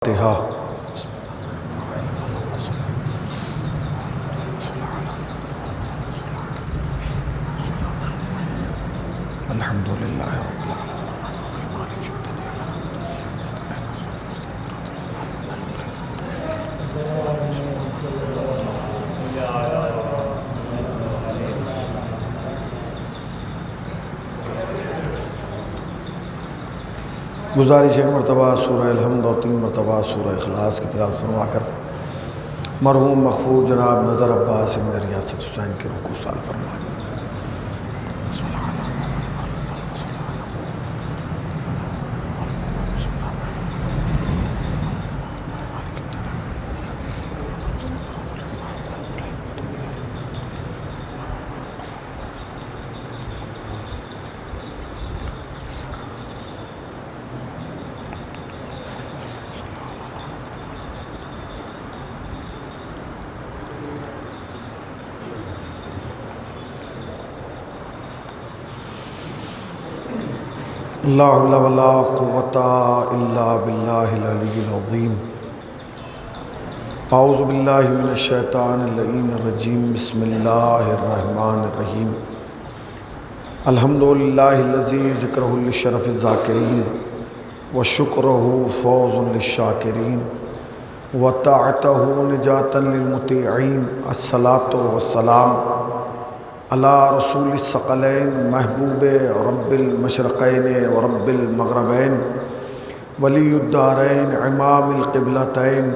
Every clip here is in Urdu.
فاتحہ۔ الحمدللہ رب گزارش ایک مرتبہ سورہ الحمد اور 3 مرتبہ سورہ اخلاص کی تلاوت فرما کر مرحوم مغفور جناب نظر عباس ابن ریاست حسین کے رکوع سال فرمائیں۔ لا حول ولا قوة الا باللہ العلی العظیم۔ اعوذ باللہ من الشیطان اللعین الرجیم، بسم اللہ الرحمن الرحیم۔ الحمدللہ الذی ذکرہ للشرف الذاکرین وشکرہ فوز للشاکرین وطاعتہ نجاة للمطیعین۔ الصلاة والسلام علی رسول الثقلین محبوب رب المشرقین ورب المغربین ولی الدارین امام القبلتین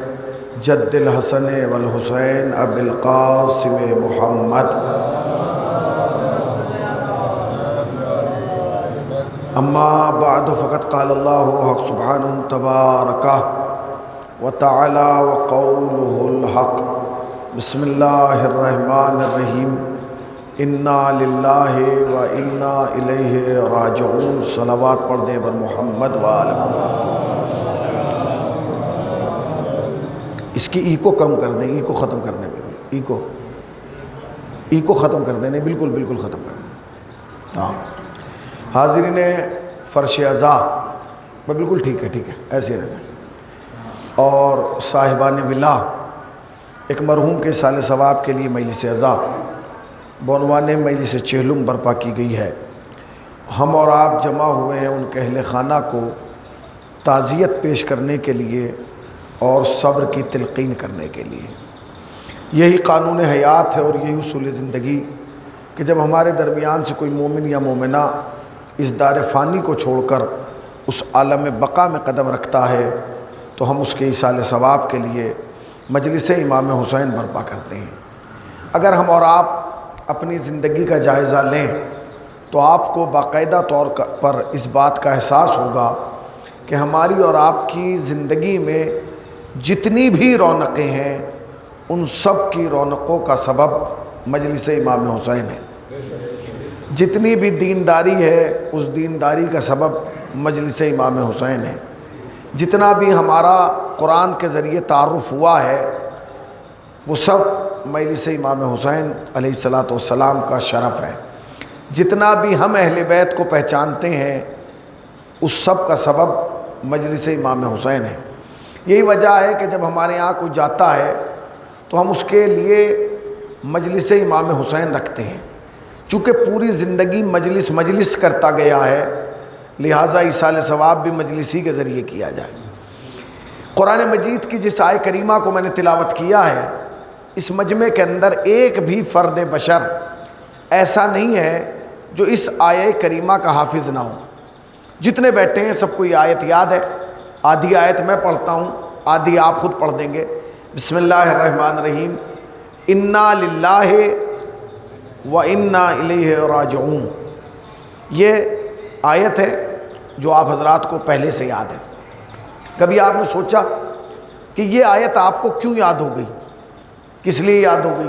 جد الحسن والحسین ابی القاسم محمد۔ اما بعد فقد قال اللہ حق سبحانہ تبارکہ وتعالی وقولہ الحق۔ بسم اللہ الرحمن الرحیم۔ انا للہ و انا الیہ راجعون۔ صلوات پڑھ دیں بر محمد و آل محمد۔ اس کی ای کو کم کر دیں، ای کو ختم کر دیں، بالکل ای کو ختم کر دیں، نہیں بالکل ختم کر دیں۔ ہاں حاضرین فرش عزا بالکل ٹھیک ہے ایسے رہنا ہے۔ اور صاحبان ولا، ایک مرحوم کے سال ثواب کے لیے مجلس عزا بعنوان مجلس چہلم برپا کی گئی ہے۔ ہم اور آپ جمع ہوئے ہیں ان کے اہل خانہ کو تعزیت پیش کرنے کے لیے اور صبر کی تلقین کرنے کے لیے۔ یہی قانون حیات ہے اور یہی اصول زندگی کہ جب ہمارے درمیان سے کوئی مومن یا مومنہ اس دار فانی کو چھوڑ کر اس عالم بقا میں قدم رکھتا ہے تو ہم اس کے ایصال ثواب کے لیے مجلس امام حسین برپا کرتے ہیں۔ اگر ہم اور آپ اپنی زندگی کا جائزہ لیں تو آپ کو باقاعدہ طور پر اس بات کا احساس ہوگا کہ ہماری اور آپ کی زندگی میں جتنی بھی رونقیں ہیں ان سب کی رونقوں کا سبب مجلس امام حسین ہے۔ جتنی بھی دینداری ہے اس دینداری کا سبب مجلس امام حسین ہے۔ جتنا بھی ہمارا قرآن کے ذریعے تعارف ہوا ہے وہ سب مجلس امام حسین علیہ السلام کا شرف ہے۔ جتنا بھی ہم اہل بیت کو پہچانتے ہیں اس سب کا سبب مجلس امام حسین ہے۔ یہی وجہ ہے کہ جب ہمارے یہاں کوئی جاتا ہے تو ہم اس کے لیے مجلس امام حسین رکھتے ہیں۔ چونکہ پوری زندگی مجلس کرتا گیا ہے لہٰذا ایصال ثواب بھی مجلس ہی کے ذریعے کیا جائے۔ قرآن مجید کی جس آیہ کریمہ کو میں نے تلاوت کیا ہے اس مجمع کے اندر ایک بھی فرد بشر ایسا نہیں ہے جو اس آیہ کریمہ کا حافظ نہ ہو۔ جتنے بیٹھے ہیں سب کو یہ آیت یاد ہے۔ آدھی آیت میں پڑھتا ہوں، آدھی آپ خود پڑھ دیں گے۔ بسم اللہ الرحمن الرحیم۔ انا للہ و انا الیہ راجعون۔ یہ آیت ہے جو آپ حضرات کو پہلے سے یاد ہے۔ کبھی آپ نے سوچا کہ یہ آیت آپ کو کیوں یاد ہو گئی؟ کس لیے یاد ہو گئی؟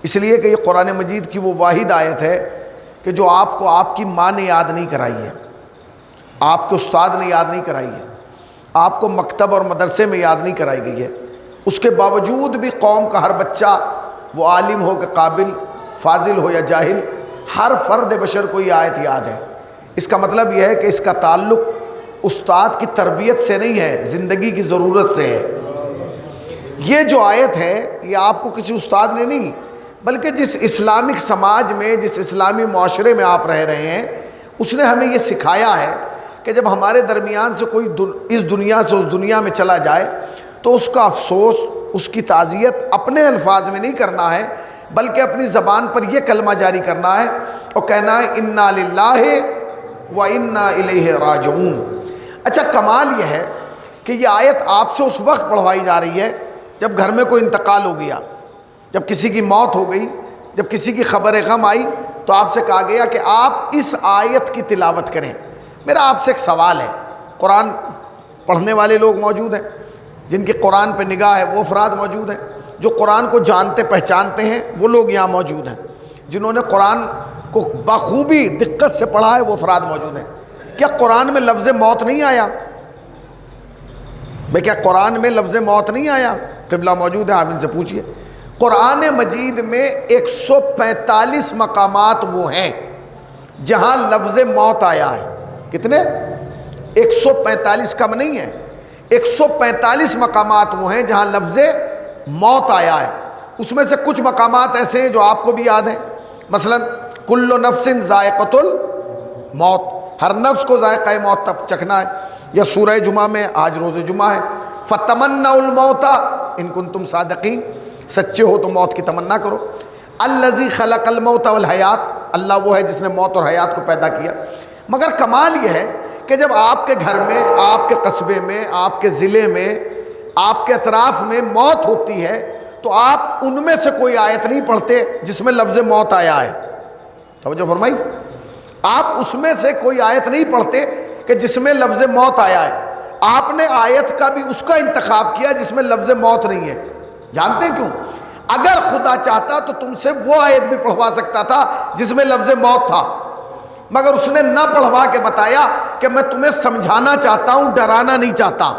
اس لیے کہ یہ قرآن مجید کی وہ واحد آیت ہے کہ جو آپ کو آپ کی ماں نے یاد نہیں کرائی ہے، آپ کے استاد نے یاد نہیں کرائی ہے، آپ کو مکتب اور مدرسے میں یاد نہیں کرائی گئی ہے۔ اس کے باوجود بھی قوم کا ہر بچہ، وہ عالم ہو کہ قابل، فاضل ہو یا جاہل، ہر فرد بشر کو یہ آیت یاد ہے۔ اس کا مطلب یہ ہے کہ اس کا تعلق استاد کی تربیت سے نہیں ہے، زندگی کی ضرورت سے ہے۔ یہ جو آیت ہے یہ آپ کو کسی استاد نے نہیں، بلکہ جس اسلامک سماج میں، جس اسلامی معاشرے میں آپ رہ رہے ہیں، اس نے ہمیں یہ سکھایا ہے کہ جب ہمارے درمیان سے کوئی اس دنیا سے اس دنیا میں چلا جائے تو اس کا افسوس، اس کی تعزیت اپنے الفاظ میں نہیں کرنا ہے، بلکہ اپنی زبان پر یہ کلمہ جاری کرنا ہے اور کہنا ہے انا للہ و انا الیہ راجعون۔ اچھا، کمال یہ ہے کہ یہ آیت آپ سے اس وقت پڑھوائی جا رہی ہے جب گھر میں کوئی انتقال ہو گیا، جب کسی کی موت ہو گئی، جب کسی کی خبر غم آئی، تو آپ سے کہا گیا کہ آپ اس آیت کی تلاوت کریں۔ میرا آپ سے ایک سوال ہے، قرآن پڑھنے والے لوگ موجود ہیں، جن کی قرآن پہ نگاہ ہے وہ افراد موجود ہیں، جو قرآن کو جانتے پہچانتے ہیں وہ لوگ یہاں موجود ہیں، جنہوں نے قرآن کو بخوبی دقت سے پڑھا ہے وہ افراد موجود ہیں۔ کیا قرآن میں لفظ موت نہیں آیا؟ بھئی کیا قرآن میں لفظ موت نہیں آیا؟ قبلہ موجود ہے، آپ ان سے پوچھئے۔ قرآن مجید میں 145 مقامات وہ ہیں جہاں لفظ موت آیا ہے۔ کتنے؟ 145، کم نہیں ہے، 145 مقامات وہ ہیں جہاں لفظ موت آیا ہے۔ اس میں سے کچھ مقامات ایسے ہیں جو آپ کو بھی یاد ہیں، مثلا کل نفس ذائقۃ الموت، ہر نفس کو ذائقہ موت تک چکھنا ہے، یا سورہ جمعہ میں، آج روز جمعہ ہے، فتمنوا الموت ان کنتم صادقین، سچے ہو تو موت کی تمنا کرو۔ الذی خلق الموت والحیات، اللہ وہ ہے جس نے موت اور حیات کو پیدا کیا۔ مگر کمال یہ ہے کہ جب آپ کے گھر میں، آپ کے قصبے میں، آپ کے ضلع میں، آپ کے اطراف میں موت ہوتی ہے تو آپ ان میں سے کوئی آیت نہیں پڑھتے جس میں لفظ موت آیا ہے۔ توجہ فرمائی، آپ اس میں سے کوئی آیت نہیں پڑھتے کہ جس میں لفظ موت آیا ہے۔ آپ نے آیت کا بھی اس کا انتخاب کیا جس میں لفظ موت نہیں ہے۔ جانتے ہیں کیوں؟ اگر خدا چاہتا تو تم سے وہ آیت بھی پڑھوا سکتا تھا جس میں لفظ موت تھا، مگر اس نے نہ پڑھوا کے بتایا کہ میں تمہیں سمجھانا چاہتا ہوں، ڈرانا نہیں چاہتا۔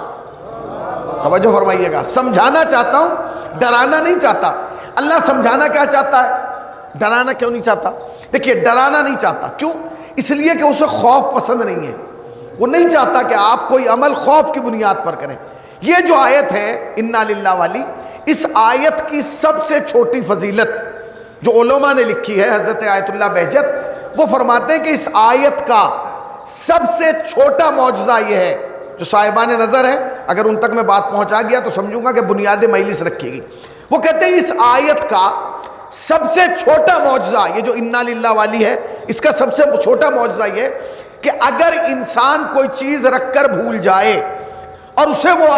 توجہ فرمائیے گا، سمجھانا چاہتا ہوں، ڈرانا نہیں چاہتا۔ اللہ سمجھانا کیا چاہتا ہے؟ ڈرانا کیوں نہیں چاہتا؟ دیکھیے، ڈرانا نہیں چاہتا، کیوں؟ اس لیے کہ اسے خوف پسند نہیں ہے، وہ نہیں چاہتا کہ آپ کوئی عمل خوف کی بنیاد پر کریں۔ یہ جو آیت ہے انا للہ والی، اس آیت کی سب سے چھوٹی فضیلت جو علماء نے لکھی ہے، حضرت آیت اللہ بہجت، وہ فرماتے ہیں کہ اس آیت کا سب سے چھوٹا معجزہ یہ ہے، جو صاحبان نظر ہے، اگر ان تک میں بات پہنچا گیا تو سمجھوں گا کہ بنیاد مجلس رکھے گی۔ وہ کہتے ہیں اس آیت کا سب سے چھوٹا معجزہ، یہ جو انا للہ والی ہے، اس کا سب سے چھوٹا معجزہ یہ کہ اگر انسان کوئی چیز رکھ کر بھول جائے اور اسے وہ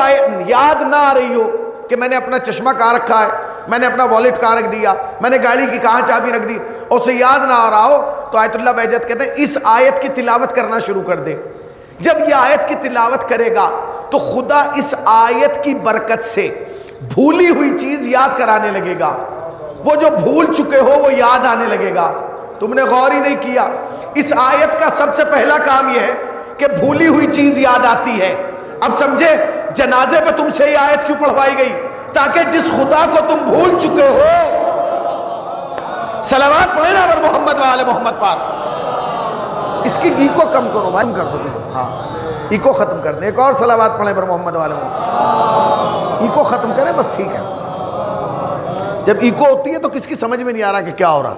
یاد نہ آ رہی ہو کہ میں نے اپنا چشمہ کہاں رکھا ہے، میں نے اپنا والیٹ کہاں رکھ دیا، میں نے گاڑی کی کہاں چابی رکھ دی، اور اسے یاد نہ آ رہا ہو، تو آیت اللہ بہجت کہتے ہیں اس آیت کی تلاوت کرنا شروع کر دے۔ جب یہ آیت کی تلاوت کرے گا تو خدا اس آیت کی برکت سے بھولی ہوئی چیز یاد کرانے لگے گا، وہ جو بھول چکے ہو وہ یاد آنے لگے گا۔ تم نے غور ہی نہیں کیا، اس آیت کا سب سے پہلا کام یہ ہے کہ بھولی ہوئی چیز یاد آتی ہے۔ اب سمجھے جنازے پہ تم سے یہ آیت کیوں پڑھوائی گئی؟ تاکہ جس خدا کو تم بھول چکے ہو، صلوات پڑھیں نا پر محمد و آل محمد پر، اس کی ایکو کم کرو بھائی، کر دو، ہاں ایکو ختم کر دیں، ایک اور صلوات پڑھیں پر محمد و آل محمد، ایکو ختم کریں بس، ٹھیک ہے۔ جب ایکو ہوتی ہے تو کس کی سمجھ میں نہیں آ رہا کہ کیا ہو رہا،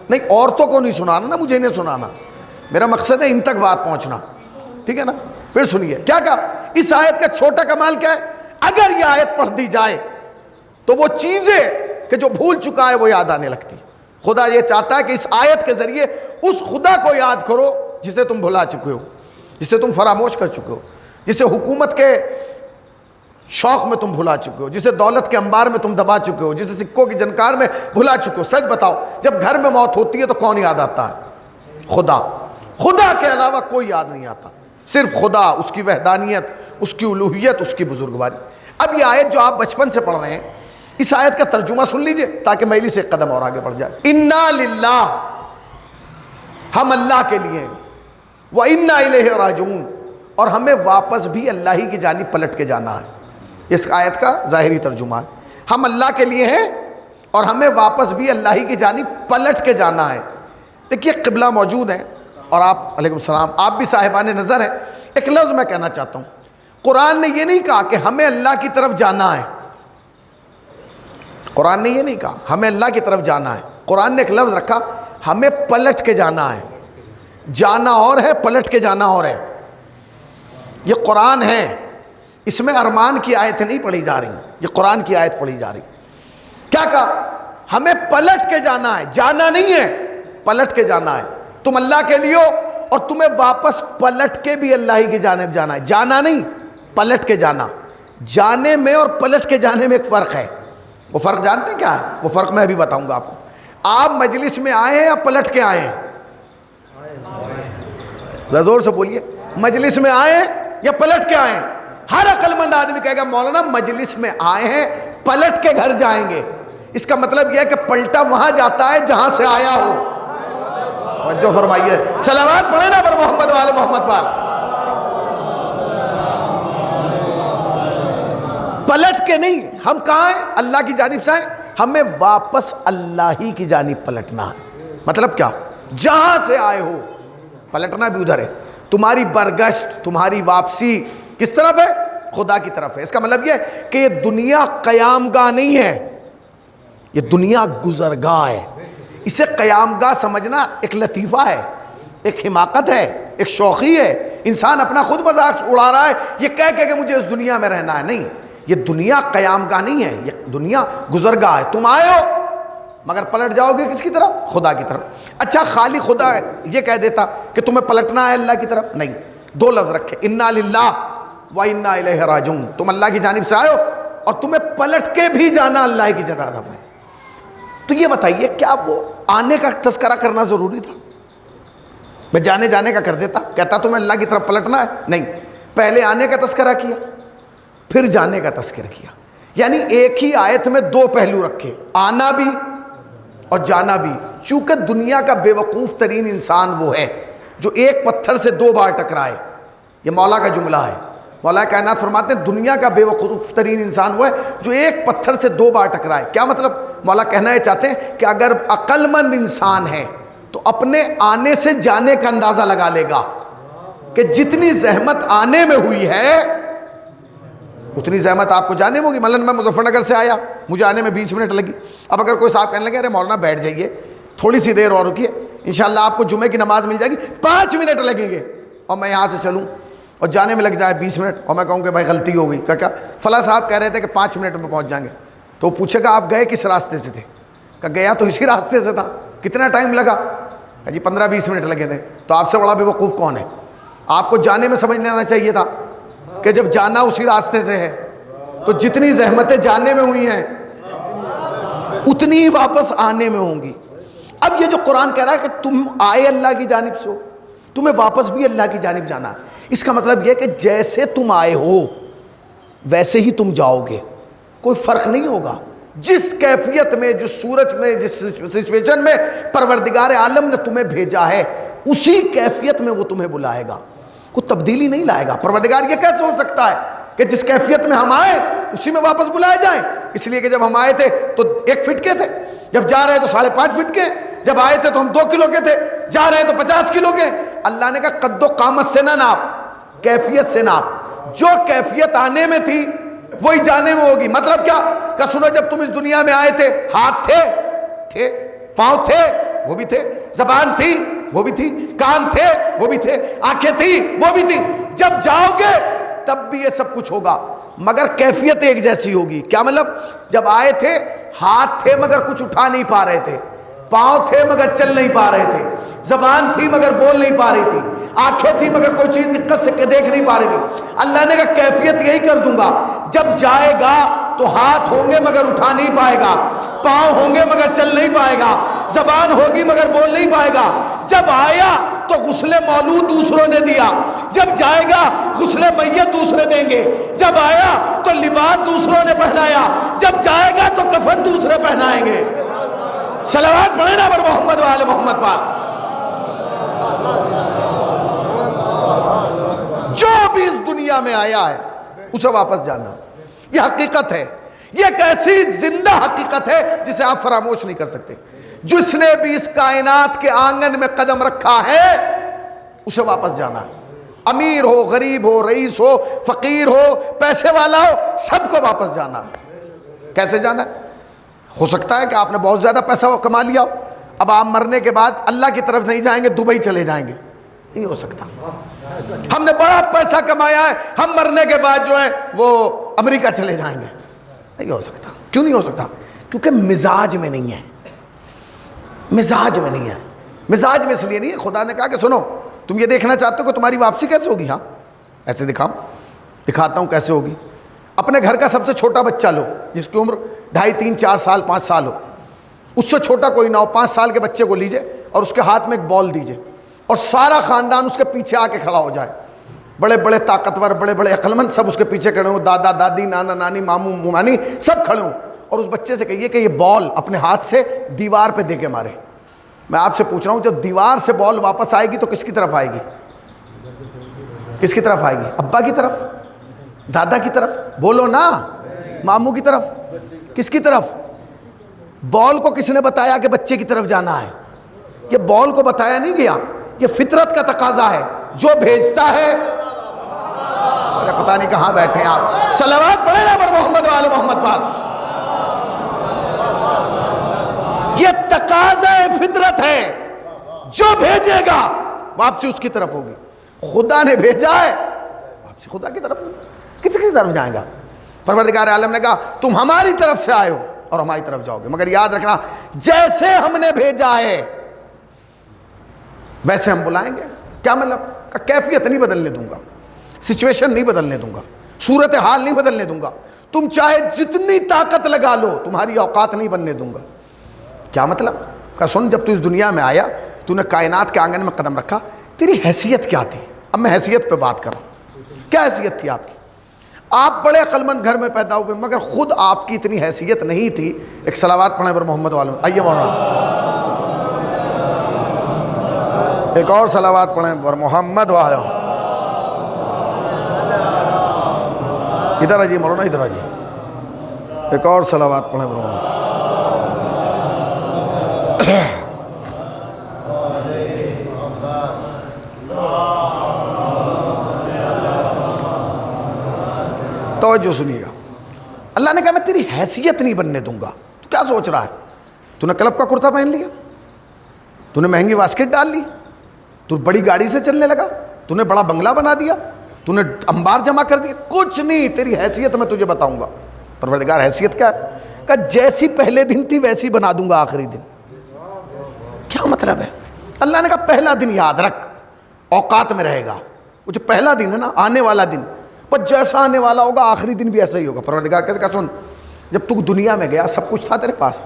نہیں عورتوں کو نہیں سنانا نا، مجھے نہیں سنانا، میرا مقصد ہے ان تک بات پہنچنا، ٹھیک ہے نا؟ پھر سنیے کیا کہا، اس آیت کا چھوٹا کمال کیا ہے؟ اگر یہ آیت پڑھ دی جائے تو وہ چیزیں کہ جو بھول چکا ہے وہ یاد آنے لگتی۔ خدا یہ چاہتا ہے کہ اس آیت کے ذریعے اس خدا کو یاد کرو جسے تم بھلا چکے ہو، جسے تم فراموش کر چکے ہو، جسے حکومت کے شوق میں تم بھلا چکے ہو، جسے دولت کے انبار میں تم دبا چکے ہو، جسے سکوں کی جنکار میں بھلا چکے ہو۔ سچ بتاؤ، جب گھر میں موت ہوتی ہے تو کون یاد آتا ہے؟ خدا۔ خدا کے علاوہ کوئی یاد نہیں آتا، صرف خدا، اس کی وحدانیت، اس کی الوہیت، اس کی بزرگواری۔ اب یہ آیت جو آپ بچپن سے پڑھ رہے ہیں، اس آیت کا ترجمہ سن لیجئے تاکہ میلی سے ایک قدم اور آگے بڑھ جائے۔ انا للہ، ہم اللہ کے لیے ہیں، وَإِنَّا إِلَيْهِ رَاجِعُونَ، اور ہمیں واپس بھی اللہ ہی کی جانب پلٹ کے جانا ہے۔ اس آیت کا ظاہری ترجمہ ہے، ہم اللہ کے لیے ہیں اور ہمیں واپس بھی اللہ ہی کی جانب پلٹ کے جانا ہے۔ دیکھیے قبلہ موجود ہے، اور آپ علیکم السلام، آپ بھی صاحبان نظر ہیں، ایک لفظ میں کہنا چاہتا ہوں، قرآن نے یہ نہیں کہا کہ ہمیں اللہ کی طرف جانا ہے، قرآن نے یہ نہیں کہا ہمیں اللہ کی طرف جانا ہے، قرآن نے ایک لفظ رکھا ہمیں پلٹ کے جانا ہے۔ جانا اور ہے، پلٹ کے جانا اور ہے۔ یہ قرآن ہے، اس میں ارمان کی آیتیں نہیں پڑھی جا رہی، یہ قرآن کی آیت پڑھی جا رہی۔ کیا کہا؟ ہمیں پلٹ کے جانا ہے، جانا نہیں ہے، پلٹ کے جانا ہے۔ تم اللہ کے لیے ہو اور تمہیں واپس پلٹ کے بھی اللہ ہی کی جانب جانا ہے، جانا نہیں، پلٹ کے جانا۔ جانے میں اور پلٹ کے جانے میں ایک فرق ہے، وہ فرق جانتے ہیں کیا ہے؟ وہ فرق میں ابھی بتاؤں گا آپ کو۔ آپ مجلس میں آئے ہیں یا پلٹ کے آئے ہیں؟ زور سے بولیے، مجلس میں آئے ہیں یا پلٹ کے آئے ہیں؟ ہر عقل مند آدمی کہے گا مولانا مجلس میں آئے ہیں، پلٹ کے گھر جائیں گے۔ اس کا مطلب یہ ہے کہ پلٹا وہاں جاتا ہے جہاں سے آیا ہو۔ توجہ فرمائیے، صلوات پڑھیں نا پر محمد والے محمد پر۔ پلٹ کے نہیں، ہم کہاں ہیں؟ اللہ کی جانب سے آئے، ہمیں واپس اللہ ہی کی جانب پلٹنا ہے۔ مطلب کیا؟ جہاں سے آئے ہو پلٹنا بھی ادھر ہے۔ تمہاری برگشت، تمہاری واپسی کس طرف ہے؟ خدا کی طرف ہے۔ اس کا مطلب یہ ہے کہ یہ دنیا قیام گاہ نہیں ہے، یہ دنیا گزرگاہ ہے۔ اسے قیام گاہ سمجھنا ایک لطیفہ ہے، ایک حماقت ہے، ایک شوخی ہے۔ انسان اپنا خود مذاق اڑا رہا ہے یہ کہہ کے کہ مجھے اس دنیا میں رہنا ہے۔ نہیں، یہ دنیا قیام گاہ نہیں ہے، یہ دنیا گزرگاہ ہے۔ تم آئے ہو مگر پلٹ جاؤ گے کس کی طرف؟ خدا کی طرف۔ اچھا خالی خدا یہ کہہ دیتا کہ تمہیں پلٹنا ہے اللہ کی طرف؟ نہیں، دو لفظ رکھے، انا للہ و انا الیہ راجعون۔ تم اللہ کی جانب سے آئے ہو اور تمہیں پلٹ کے بھی جانا اللہ کی جانب ہے۔ تو یہ بتائیے کیا وہ آنے کا تذکرہ کرنا ضروری تھا؟ میں جانے کا کر دیتا، کہتا تمہیں اللہ کی طرف پلٹنا ہے؟ نہیں، پہلے آنے کا تذکرہ کیا پھر جانے کا تذکرہ کیا۔ یعنی ایک ہی آیت میں دو پہلو رکھے، آنا بھی اور جانا بھی۔ چونکہ دنیا کا بے وقوف ترین انسان وہ ہے جو ایک پتھر سے دو بار ٹکرائے۔ یہ مولا کا جملہ ہے، مولا کائنات فرماتے ہیں دنیا کا بے وقوف ترین انسان وہ ہے جو ایک پتھر سے دو بار ٹکرائے۔ کیا مطلب؟ مولا کہنا یہ چاہتے ہیں کہ اگر عقل مند انسان ہے تو اپنے آنے سے جانے کا اندازہ لگا لے گا کہ جتنی زحمت آنے میں ہوئی ہے اتنی زحمت آپ کو جانے میں ہوگی۔ مثلاً میں مظفر نگر سے آیا، مجھے آنے میں 20 منٹ لگی۔ اب اگر کوئی صاحب کہنے لگے ارے مولانا بیٹھ جائیے تھوڑی سی دیر اور رکیے، انشاءاللہ آپ کو جمعے کی نماز مل جائے گی، 5 منٹ لگیں گے، اور میں یہاں سے چلوں اور جانے میں لگ جائے 20 منٹ، اور میں کہوں کہ بھائی غلطی ہو گئی، کیا فلاں صاحب کہہ رہے تھے کہ 5 منٹ میں پہنچ جائیں گے، تو وہ پوچھے گا آپ گئے کس راستے سے تھے؟ کہ گیا تو اسی راستے سے تھا، کتنا ٹائم لگا؟ کہ جی 15-20 منٹ لگے تھے۔ تو آپ سے بڑا بے وقوف کون ہے؟ آپ کو جانے میں سمجھ لینا چاہیے تھا کہ جب جانا اسی راستے سے ہے تو جتنی زحمتیں جانے میں ہوئی ہیں اتنی ہی واپس آنے میں ہوں گی۔ اب یہ جو قرآن کہہ رہا ہے کہ تم آئے اللہ کی جانب سے ہو، تمہیں واپس بھی اللہ کی جانب جانا ہے، اس کا مطلب یہ ہے کہ جیسے تم آئے ہو ویسے ہی تم جاؤ گے، کوئی فرق نہیں ہوگا۔ جس کیفیت میں، جس صورت میں، جس سچویشن میں پروردگار عالم نے تمہیں بھیجا ہے اسی کیفیت میں وہ تمہیں بلائے گا، کوئی تبدیلی نہیں لائے گا۔ پروردگار یہ کیسے ہو سکتا ہے کہ جس کیفیت میں ہم آئے اسی میں واپس بلائے جائیں؟ اس لیے کہ جب ہم آئے تھے تو 1 فٹ کے تھے، جب جا رہے تو 5.5 فٹ کے، جب آئے تھے تو ہم 2 کلو کے تھے، جا رہے تو 50 کلو کے۔ اللہ نے کہا قد و قامت سے نہ ناپ، کیفیت سے ناپ۔ جو کیفیت آنے میں تھی وہی جانے میں ہوگی۔ مطلب کیا؟ کہ سنو جب تم اس دنیا میں آئے تھے ہاتھ تھے، پاؤں تھے وہ بھی تھے، زبان تھی وہ بھی تھی، کان تھے وہ بھی تھے، آنکھیں تھی وہ بھی تھی۔ جب جاؤ گے تب بھی یہ سب کچھ ہوگا مگر کیفیت ایک جیسی ہوگی۔ کیا مطلب؟ جب آئے تھے ہاتھ تھے مگر کچھ اٹھا نہیں پا رہے تھے، پاؤں تھے مگر چل نہیں پا رہے تھے، زبان تھی مگر بول نہیں پا رہی تھی، آنکھیں تھی مگر کوئی چیز دقت سے دیکھ نہیں پا رہی تھی۔ اللہ نے کہا کیفیت یہی کر دوں گا، جب جائے گا تو ہاتھ ہوں گے مگر اٹھا نہیں پائے گا، پاؤں ہوں گے مگر چل نہیں پائے گا، زبان ہوگی مگر بول نہیں پائے گا۔ جب آیا تو غسل مولود دوسروں نے دیا، جب جائے گا غسل میت دوسرے دیں گے، جب آیا تو لباس دوسروں نے پہنایا، جب جائے گا تو کفن دوسرے پہنائیں گے۔ صلوات پڑھیں نا پر محمد والے محمد پر۔ جو بھی اس دنیا میں آیا ہے اسے واپس جانا، یہ حقیقت ہے، یہ ایک ایسی زندہ حقیقت ہے جسے آپ فراموش نہیں کر سکتے۔ جس نے بھی اس کائنات کے آنگن میں قدم رکھا ہے اسے واپس جانا ہے۔ امیر ہو، غریب ہو، رئیس ہو، فقیر ہو، پیسے والا ہو، سب کو واپس جانا ہے۔ کیسے جانا ہے؟ ہو سکتا ہے کہ آپ نے بہت زیادہ پیسہ کما لیا ہو، اب آپ مرنے کے بعد اللہ کی طرف نہیں جائیں گے، دبئی چلے جائیں گے، نہیں ہو سکتا۔ ہم نے بڑا پیسہ کمایا ہے، ہم مرنے کے بعد جو ہے وہ امریکہ چلے جائیں گے، نہیں ہو سکتا۔ کیوں نہیں ہو سکتا؟ کیونکہ مزاج میں نہیں ہے، مزاج میں نہیں ہے۔ مزاج میں اس لیے نہیں ہے، خدا نے کہا کہ سنو تم یہ دیکھنا چاہتے ہو کہ تمہاری واپسی کیسے ہوگی؟ ہاں ایسے دکھاتا ہوں کیسے ہوگی۔ اپنے گھر کا سب سے چھوٹا بچہ لو جس کی عمر 2.5 3 4 سال 5 سال ہو، اس سے چھوٹا کوئی نہ ہو، 5 سال کے بچے کو لیجئے اور اس کے ہاتھ میں ایک بال دیجئے اور سارا خاندان اس کے پیچھے آ کے کھڑا ہو جائے، بڑے بڑے طاقتور، بڑے بڑے عقل مند سب اس کے پیچھے کھڑے ہوں، دادا دادی، نانا نانی، ماموں ممانی سب کھڑے ہوں، اور اس بچے سے کہیے کہ یہ بال اپنے ہاتھ سے دیوار پہ دے کے مارے۔ میں آپ سے پوچھ رہا ہوں جب دیوار سے بال واپس آئے گی تو کس کی طرف آئے گی؟ کس کی طرف آئے گی؟ ابا کی طرف؟ دادا کی طرف؟ بولو نا، ماموں کی طرف؟ کس کی طرف؟ بال کو کس نے بتایا کہ بچے کی طرف جانا ہے؟ یہ بال کو بتایا نہیں گیا، یہ فطرت کا تقاضا ہے، جو بھیجتا ہے۔ پتہ نہیں کہاں بیٹھے ہیں آپ، صلوات پڑھیں نا پر محمد وآل محمد پر۔ یہ تقاضا فطرت ہے، جو بھیجے گا واپسی اس کی طرف ہوگی۔ خدا نے بھیجا ہے، واپسی خدا کی طرف ہوگی، کس کی طرف جائیں گا؟ پروردگار عالم نے کہا تم ہماری طرف سے آئے ہو اور ہماری طرف جاؤ گے، مگر یاد رکھنا جیسے ہم نے بھیجا ہے ویسے ہم بلائیں گے۔ کیا مطلب؟ کیفیت نہیں بدلنے دوں گا، سچویشن نہیں بدلنے دوں گا، صورتحال نہیں بدلنے دوں گا، تم چاہے جتنی طاقت لگا لو تمہاری اوقات نہیں بننے دوں گا۔ کیا مطلب؟ کہ سن، جب تو اس دنیا میں آیا، تو نے کائنات کے آنگن میں قدم رکھا، تیری حیثیت کیا تھی؟ اب میں حیثیت پہ بات کر رہا ہوں، کیا حیثیت تھی آپ کی؟ آپ بڑے عقلمند گھر میں پیدا ہوئے، مگر خود آپ کی اتنی حیثیت نہیں تھی۔ ایک صلوات پڑھیں پر محمد والوں، آئیے مولانا ایک اور صلوات پڑھیں پر محمد والوں۔ ادھر آجیے مولانا، ادھر آجیے، ایک اور صلوات پڑھیں پر محمد۔ توجہ سنیے گا، اللہ نے کہا میں تیری حیثیت نہیں بننے دوں گا۔ تو کیا سوچ رہا ہے؟ تو نے کلب کا کرتا پہن لیا، تو نے مہنگی واسکٹ ڈال لی، تو بڑی گاڑی سے چلنے لگا، تو نے بڑا بنگلہ بنا دیا، تو نے انبار جمع کر دیا، کچھ نہیں، تیری حیثیت میں تجھے بتاؤں گا۔ پروردگار حیثیت کیا ہے؟ کہ جیسی پہلے دن تھی ویسی بنا دوں گا آخری دن۔ کیا مطلب ہے؟ اللہ نے کہا پہلا دن یاد رکھ، اوقات میں رہے گا، وہ جو پہلا دن ہے نا، آنے والا دن، پر جیسا آنے والا ہوگا آخری دن بھی ایسا ہی ہوگا۔ پروردگار کہتے کہ سن، جب تو دنیا میں گیا سب کچھ تھا تیرے پاس،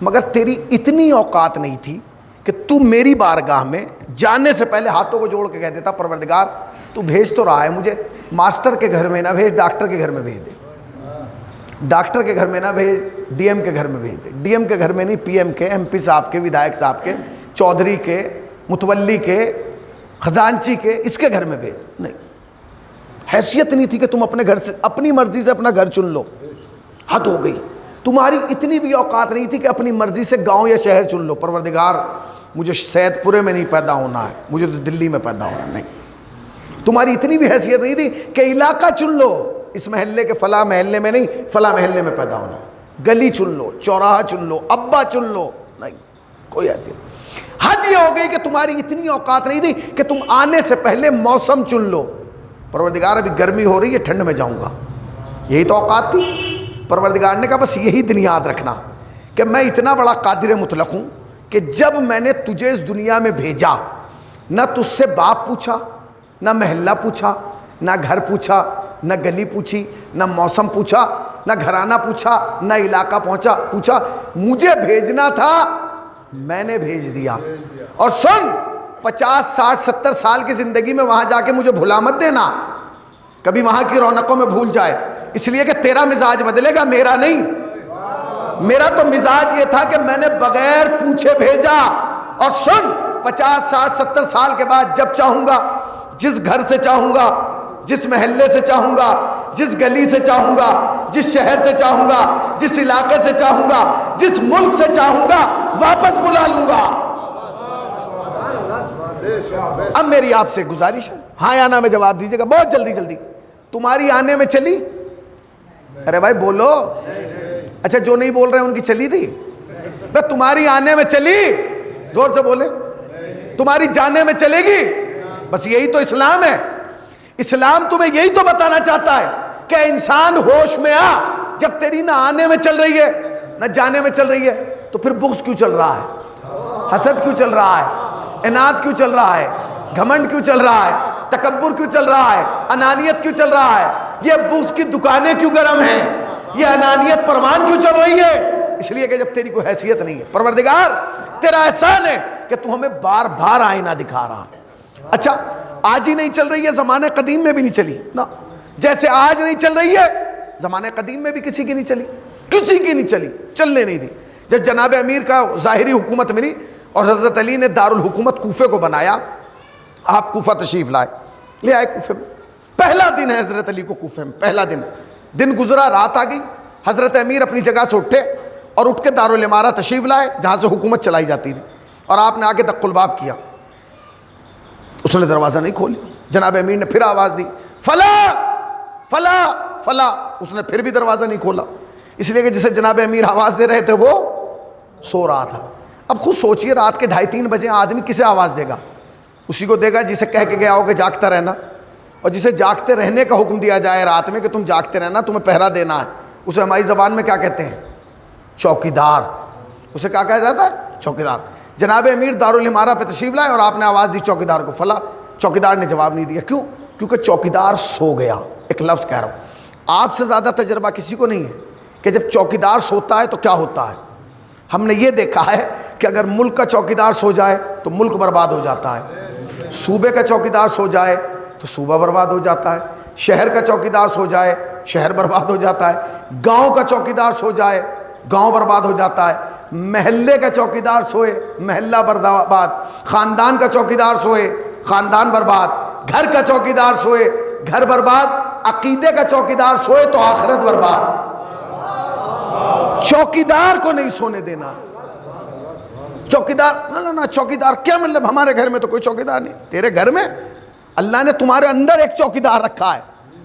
مگر تیری اتنی اوقات نہیں تھی کہ تو میری بارگاہ میں جانے سے پہلے ہاتھوں کو جوڑ کے کہہ دیتا پروردگار تو بھیج تو رہا ہے مجھے، ماسٹر کے گھر میں نہ بھیج، ڈاکٹر کے گھر میں بھیج دے، ڈاکٹر کے گھر میں نہ بھیج، ڈی ایم کے گھر میں بھیج دے، ڈی ایم کے گھر میں نہیں، پی ایم کے، ایم پی صاحب کے، ودھائک صاحب کے، چودھری کے، متولی کے، خزانچی کے، اس کے گھر میں بھیج۔ نہیں، حیثیت نہیں تھی کہ تم اپنے گھر سے اپنی مرضی سے اپنا گھر چن لو، حد ہو گئی۔ تمہاری اتنی بھی اوقات نہیں تھی کہ اپنی مرضی سے گاؤں یا شہر چن لو۔ پروردگار مجھے سید پورے میں نہیں پیدا ہونا ہے، مجھے تو دلی میں پیدا ہونا ہے، نہیں۔ تمہاری اتنی بھی حیثیت نہیں تھی کہ علاقہ چن لو، اس محلے کے فلاں محلے میں نہیں، فلاں محلے میں پیدا ہونا ہے، گلی چن لو، چوراہا چن لو، ابا چن لو، نہیں، کوئی حیثیت۔ حد یہ ہو گئی کہ تمہاری اتنی اوقات نہیں تھی کہ تم آنے سے پہلے موسم چن لو۔ پروردگار ابھی گرمی ہو رہی ہے، ٹھنڈ میں جاؤں گا، یہی تو اوقات تھی۔ پروردگار نے کہا بس یہی دن یاد رکھنا کہ میں اتنا بڑا قادر مطلق ہوں کہ جب میں نے تجھے اس دنیا میں بھیجا، نہ تجھ سے باپ پوچھا، نہ محلہ پوچھا، نہ گھر پوچھا، نہ گلی پوچھی، نہ موسم پوچھا، نہ گھرانہ پوچھا، نہ علاقہ پوچھا، مجھے بھیجنا تھا، میں نے بھیج دیا۔ اور سن، 50 60 70 سال کی زندگی میں وہاں جا کے مجھے بھلا مت دینا، کبھی وہاں کی رونقوں میں بھول جائے، اس لیے کہ تیرا مزاج بدلے گا، میرا نہیں۔ میرا تو مزاج یہ تھا کہ میں نے بغیر پوچھے بھیجا۔ اور سن، 50 60 70 سال کے بعد جب چاہوں گا، جس گھر سے چاہوں گا، جس محلے سے چاہوں گا، جس گلی سے چاہوں گا، جس شہر سے چاہوں گا، جس علاقے سے چاہوں گا، جس ملک سے چاہوں گا، واپس بلا لوں گا۔ اب میری آپ سے گزارش ہے ہاں یا نا میں جواب دیجیے گا بہت جلدی جلدی. تمہاری آنے میں چلی؟ ارے بھائی بولو. اچھا جو نہیں بول رہے ہیں ان کی چلی تھی؟ تمہاری آنے میں چلی؟ زور سے بولے. تمہاری جانے میں چلے گی؟ بس یہی تو اسلام ہے. اسلام تمہیں یہی تو بتانا چاہتا ہے کہ انسان ہوش میں آ. جب تیری نہ آنے میں چل رہی ہے نہ جانے میں چل رہی ہے تو پھر بغض کیوں چل رہا ہے؟ حسد کیوں چل رہا ہے؟ اناد کیوں چل رہا ہے؟ گھمنڈ کیوں چل رہا ہے؟ تکبر کیوں چل رہا ہے؟ انانیت کیوں چل رہا ہے؟ یہ بغض کی دکانیں کیوں گرم ہیں؟ یہ انانیت پروان کیوں چل رہی ہے؟ اس لیے کہ جب تیری کوئی حیثیت نہیں ہے. پروردگار تیرا احسان ہے کہ تو ہمیں بار بار آئینہ دکھا رہا ہے. اچھا آج ہی نہیں چل رہی ہے، زمانے قدیم میں بھی نہیں چلی نا. جیسے آج نہیں چل رہی ہے زمانے قدیم میں بھی کسی کی نہیں چلی، کسی کی نہیں چلی، چلنے نہیں دی. جب جناب امیر کا ظاہری حکومت ملی اور حضرت علی نے دارالحکومت کوفے کو بنایا، آپ کوفہ تشریف لائے، لے آئے کوفے میں. پہلا دن ہے حضرت علی کو کوفے میں، پہلا دن گزرا، رات آ گئی. حضرت امیر اپنی جگہ سے اٹھے اور اٹھ کے دارالامارہ تشریف لائے جہاں سے حکومت چلائی جاتی تھی. اور آپ نے آگے دق الباب کیا. اس نے دروازہ نہیں کھولا. جناب امیر نے پھر آواز دی، فلا فلا فلا. اس نے پھر بھی دروازہ نہیں کھولا، اس لیے کہ جسے جناب امیر آواز دے رہے تھے وہ سو رہا تھا. اب خود سوچئے رات کے 2:30-3 بجے آدمی کسے آواز دے گا؟ اسی کو دے گا جسے کہہ کے گیا ہو کہ جاگتا رہنا. اور جسے جاگتے رہنے کا حکم دیا جائے رات میں کہ تم جاگتے رہنا، تمہیں پہرا دینا ہے، اسے ہماری زبان میں کیا کہتے ہیں؟ چوکیدار. اسے کیا کہا جاتا ہے؟ چوکیدار. جناب امیر دارالامارہ پہ تشریف لائے اور آپ نے آواز دی چوکیدار کو، فلا. چوکیدار نے جواب نہیں دیا. کیوں؟ کیونکہ چوکیدار سو گیا. ایک لفظ کہہ رہا ہوں، آپ سے زیادہ تجربہ کسی کو نہیں ہے کہ جب چوکیدار سوتا ہے تو کیا ہوتا ہے. ہم نے یہ دیکھا ہے کہ اگر ملک کا چوکیدار سو جائے تو ملک برباد ہو جاتا ہے، صوبے کا چوکیدار سو جائے تو صوبہ برباد ہو جاتا ہے، شہر کا چوکیدار سو جائے شہر برباد ہو جاتا ہے، گاؤں کا چوکیدار سو جائے گاؤں برباد ہو جاتا ہے، محلے کا چوکیدار سوئے محلہ برباد، خاندان کا چوکیدار سوئے خاندان برباد، گھر کا چوکیدار سوئے گھر برباد، عقیدے کا چوکیدار سوئے تو آخرت برباد. چوکیدار کو نہیں سونے دینا. چوکیدار نہ چوکیدار کیا مطلب؟ ہمارے گھر میں تو کوئی چوکیدار نہیں. تیرے گھر میں اللہ نے تمہارے اندر ایک چوکیدار رکھا ہے.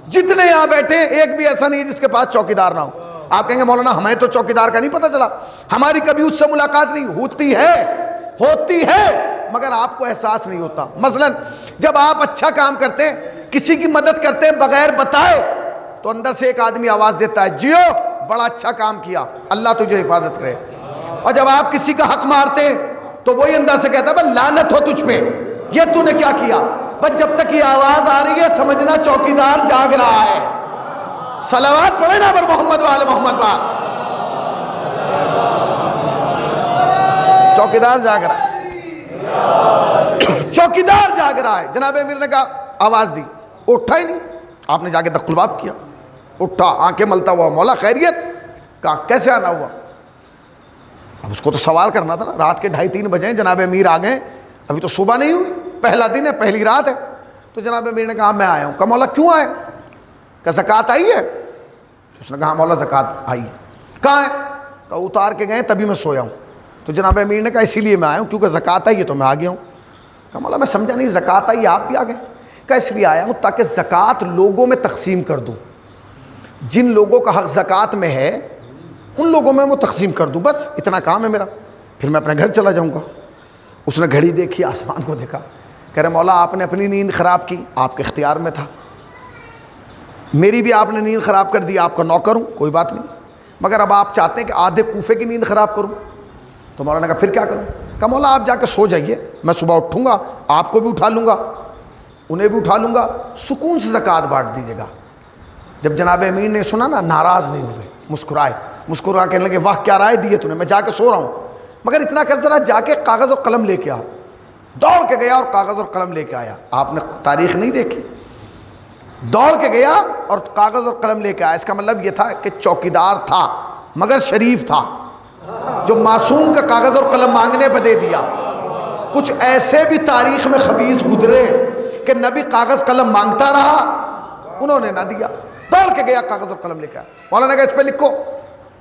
جتنے یہاں بیٹھے ایک بھی ایسا نہیں ہے جس کے پاس چوکیدار نہ ہو. آپ کہیں گے مولانا ہمیں تو چوکیدار کا نہیں پتہ چلا. ہماری کبھی اس سے ملاقات نہیں ہوتی ہے مگر آپ کو احساس نہیں ہوتا. مثلا جب آپ اچھا کام کرتے ہیں، کسی کی مدد کرتے ہیں بغیر بتائے، تو اندر سے ایک آدمی آواز دیتا ہے، جیو بڑا اچھا کام کیا، اللہ تجھے حفاظت کرے. اور جب آپ کسی کا حق مارتے ہیں تو وہی اندر سے کہتا ہے بس لعنت ہو تجھ پہ، یہ تو نے کیا کیا. بس جب تک یہ آواز آ رہی ہے سمجھنا چوکیدار جاگ رہا ہے. صلوات پڑھے نا پر محمد وال محمد وال. چوکیدار جاگ رہا ہے، چوکیدار جاگ رہا ہے. جناب امیر نے کہا، آواز دی، اٹھا ہی نہیں. آپ نے جا کے دق الباب کیا، اٹھا آنکھیں ملتا ہوا، مولا خیریت؟ کہا کیسے آنا ہوا؟ اب اس کو تو سوال کرنا تھا نا. رات کے 2:30-3 بجے جناب امیر آ گئے، ابھی تو صبح نہیں ہوئی، پہلا دن ہے، پہلی رات ہے. تو جناب امیر نے کہا میں آیا ہوں. کہا مولا کیوں آئے؟ کہ زکوٰۃ آئی ہے؟ اس نے کہا مولا زکوٰۃ آئی ہے. کہاں ہے؟ کہا اتار کے گئے تبھی میں سویا ہوں. تو جناب امیر نے کہا اسی لیے میں آیا ہوں کیونکہ زکوٰۃ آئی ہے تو میں آ گیا ہوں. کہا مولا میں سمجھا نہیں، زکوٰۃ آئی آپ بھی آ گئے؟ کہا اس لیے آیا ہوں تاکہ زکوٰۃ لوگوں میں تقسیم کر دوں. جن لوگوں کا حق زکوٰۃ میں ہے ان لوگوں میں وہ تقسیم کر دوں، بس اتنا کام ہے میرا، پھر میں اپنے گھر چلا جاؤں گا. اس نے گھڑی دیکھی، آسمان کو دیکھا، کہہ رہے مولا آپ نے اپنی نیند خراب کی، آپ کے اختیار میں تھا. میری بھی آپ نے نیند خراب کر دی، آپ کا نوکر ہوں، کوئی بات نہیں، مگر اب آپ چاہتے ہیں کہ آدھے کوفے کی نیند خراب کروں. تو مولا نے کہا پھر کیا کروں؟ کہا مولا آپ جا کے سو جائیے، میں صبح اٹھوں گا، آپ کو بھی اٹھا لوں گا، انہیں بھی اٹھا لوں گا، سکون سے زکوٰۃ بانٹ دیجیے گا. جب جناب امیر نے سنا نا، ناراض نہیں ہوئے، مسکرا کہنے لگے واہ کیا رائے دی ہے تو نے، میں جا کے سو رہا ہوں، مگر اتنا کر ذرا جا کے کاغذ اور قلم لے کے آ. دوڑ کے گیا اور کاغذ اور قلم لے کے آیا. آپ نے تاریخ نہیں دیکھی، دوڑ کے گیا اور کاغذ اور قلم لے کے آیا. اس کا مطلب یہ تھا کہ چوکیدار تھا مگر شریف تھا، جو معصوم کا کاغذ اور قلم مانگنے پہ دے دیا. کچھ ایسے بھی تاریخ میں خبیث گزرے کہ نبی کاغذ قلم مانگتا رہا، انہوں نے نہ دیا. دوڑ کے گیا کاغذ اور قلم لے کے آیا. مولا نے کہا اس پہ لکھو.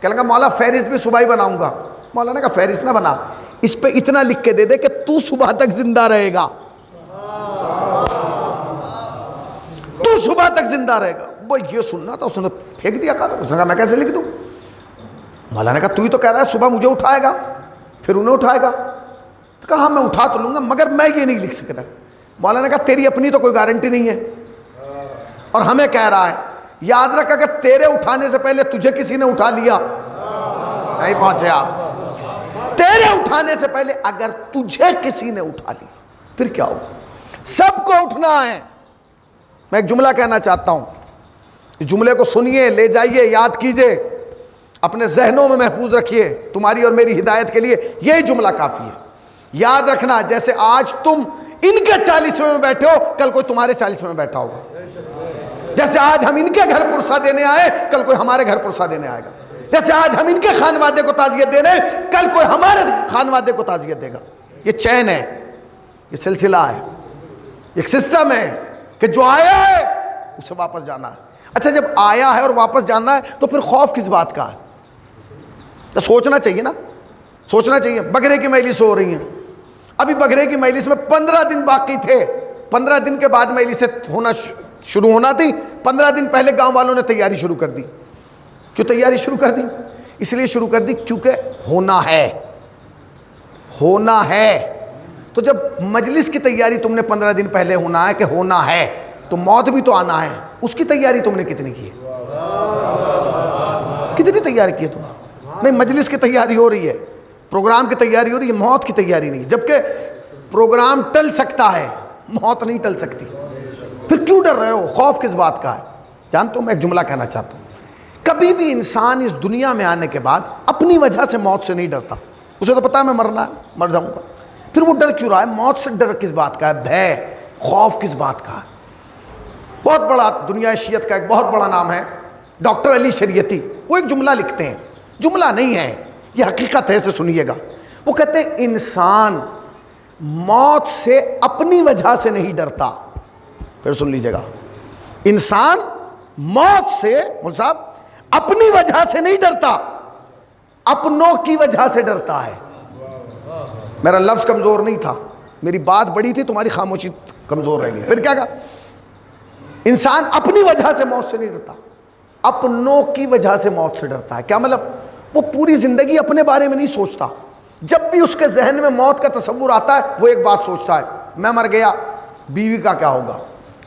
کہنے لگا مولا فہرست بھی صبح ہی بناؤں گا. مولا نے کہا فہرست نہ بنا، اس پہ اتنا لکھ کے دے دے کہ تو صبح تک زندہ رہے گا. صبح تک زندہ رہے گا. وہ یہ سننا تھا, اس نے پھینک دیا کاغذ. اس نے کہا میں کیسے لکھ دوں؟ مولا نے کہا تو ہی تو کہہ رہا ہے صبح مجھے اٹھائے گا پھر انہیں اٹھائے گا. تو کہا ہاں میں اٹھا تو لوں گا مگر میں یہ نہیں لکھ سکتا. مولا نے کہا تیری اپنی تو کوئی گارنٹی نہیں ہے, اور ہمیں کہہ رہا ہے. یاد رکھ اگر تیرے اٹھانے سے پہلے تجھے کسی نے اٹھا لیا, نہیں پہنچے آپ, تیرے اٹھانے سے پہلے اگر تجھے کسی نے اٹھا لیا پھر کیا ہوگا؟ سب کو اٹھنا ہے. میں ایک جملہ کہنا چاہتا ہوں, اس جملے کو سنیے, لے جائیے, یاد کیجئے, اپنے ذہنوں میں محفوظ رکھیے. تمہاری اور میری ہدایت کے لیے یہی جملہ کافی ہے. یاد رکھنا, جیسے آج تم ان کے 40ویں میں بیٹھے ہو, کل کوئی تمہارے 40ویں میں بیٹھا ہوگا. جیسے آج ہم ان کے گھر پرسہ دینے آئے, کل کوئی ہمارے گھر پرسہ دینے آئے گا. جیسے آج ہم ان کے خانوادے کو تعزیت دے رہے ہیں, کل کوئی ہمارے خانوادے کو تعزیت دے گا. یہ چین ہے, یہ سلسلہ ہے, ایک سسٹم ہے کہ جو آیا ہے اسے واپس جانا ہے. اچھا جب آیا ہے اور واپس جانا ہے تو پھر خوف کس بات کا ہے؟ تو سوچنا چاہیے نا, سوچنا چاہیے. بکرے کی مجلس ہو رہی ہیں, ابھی بکرے کی مجلس میں 15 دن باقی تھے. 15 دن کے بعد مجلس ہونا شروع ہونا تھی. 15 دن پہلے گاؤں والوں نے تیاری شروع کر دی. کیوں تیاری شروع کر دی؟ اس لیے شروع کر دی کیونکہ ہونا ہے, ہونا ہے. تو جب مجلس کی تیاری تم نے 15 دن پہلے ہونا ہے کہ ہونا ہے, تو موت بھی تو آنا ہے, اس کی تیاری تم نے کتنی کی ہے؟ کتنی تیاری کی ہے تم؟ نہیں, مجلس کی تیاری ہو رہی ہے, پروگرام کی تیاری ہو رہی ہے, موت کی تیاری نہیں. جبکہ پروگرام ٹل سکتا ہے, موت نہیں ٹل سکتی. پھر کیوں ڈر رہے ہو؟ خوف کس بات کا ہے؟ جانتے ہو, میں ایک جملہ کہنا چاہتا ہوں. کبھی بھی انسان اس دنیا میں آنے کے بعد اپنی وجہ سے موت سے نہیں ڈرتا. اسے تو پتا ہے میں مرنا ہے, مر جاؤں گا. پھر وہ ڈر کیوں رہا ہے؟ موت سے ڈر کس بات کا ہے؟ بھے, خوف کس بات کا ہے؟ بہت بڑا دنیا شریعت کا ایک بہت بڑا نام ہے ڈاکٹر علی شریعتی. وہ ایک جملہ لکھتے ہیں, جملہ نہیں ہے یہ حقیقت ہے, اسے سنیے گا. وہ کہتے ہیں انسان موت سے اپنی وجہ سے نہیں ڈرتا. پھر سن لیجیے گا, انسان موت سے مول صاحب اپنی وجہ سے نہیں ڈرتا, اپنوں کی وجہ سے ڈرتا ہے. میرا لفظ کمزور نہیں تھا, میری بات بڑی تھی, تمہاری خاموشی کمزور رہ گئی. پھر کیا کہا؟ انسان اپنی وجہ سے موت سے نہیں ڈرتا, اپنوں کی وجہ سے موت سے ڈرتا ہے. کیا مطلب؟ وہ پوری زندگی اپنے بارے میں نہیں سوچتا. جب بھی اس کے ذہن میں موت کا تصور آتا ہے وہ ایک بات سوچتا ہے, میں مر گیا بیوی کا کیا ہوگا,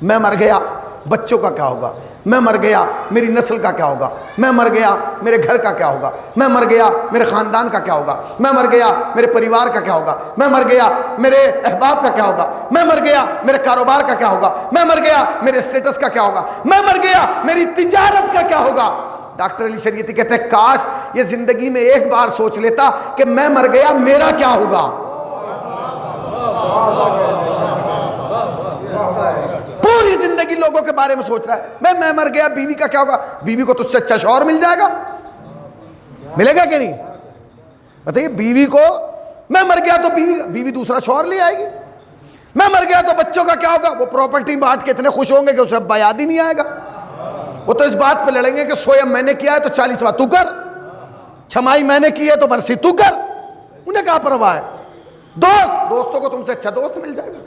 میں مر گیا بچوں کا کیا ہوگا, میں مر گیا میری نسل کا کیا ہوگا, میں مر گیا میرے گھر کا کیا ہوگا, میں مر گیا میرے خاندان کا کیا ہوگا, میں مر گیا میرے پریوار کا کیا ہوگا, میں مر گیا میرے احباب کا کیا ہوگا, میں مر گیا میرے کاروبار کا کیا ہوگا, میں مر گیا میرے اسٹیٹس کا کیا ہوگا, میں مر گیا میری تجارت کا کیا ہوگا. ڈاکٹر علی شریعتی کہتے ہیں کاش یہ زندگی میں ایک بار سوچ لیتا کہ میں مر گیا میرا کیا ہوگا. پوری زندگی لوگوں کے بارے میں سوچ رہا ہے, میں مر گیا بیوی کا کیا ہوگا, بیوی کو تجھ سے اچھا شوہر مل جائے گا, ملے گا کہ نہیں بتائیے. بیوی کو میں مر گیا تو بیوی دوسرا شوہر لے آئے گی, میں مر گیا تو بچوں کا کیا ہوگا, وہ پراپرٹی بانٹ کے اتنے خوش ہوں گے کہ اسے ابا یاد ہی نہیں آئے گا. وہ تو اس بات پہ لڑیں گے کہ سویا میں نے کیا ہے تو 40 بار تو کر, چھمائی میں نے کی ہے تو برسی تو کر. انہیں کہاں پرواہ ہے. دوستوں کو تم سے اچھا دوست مل جائے گا.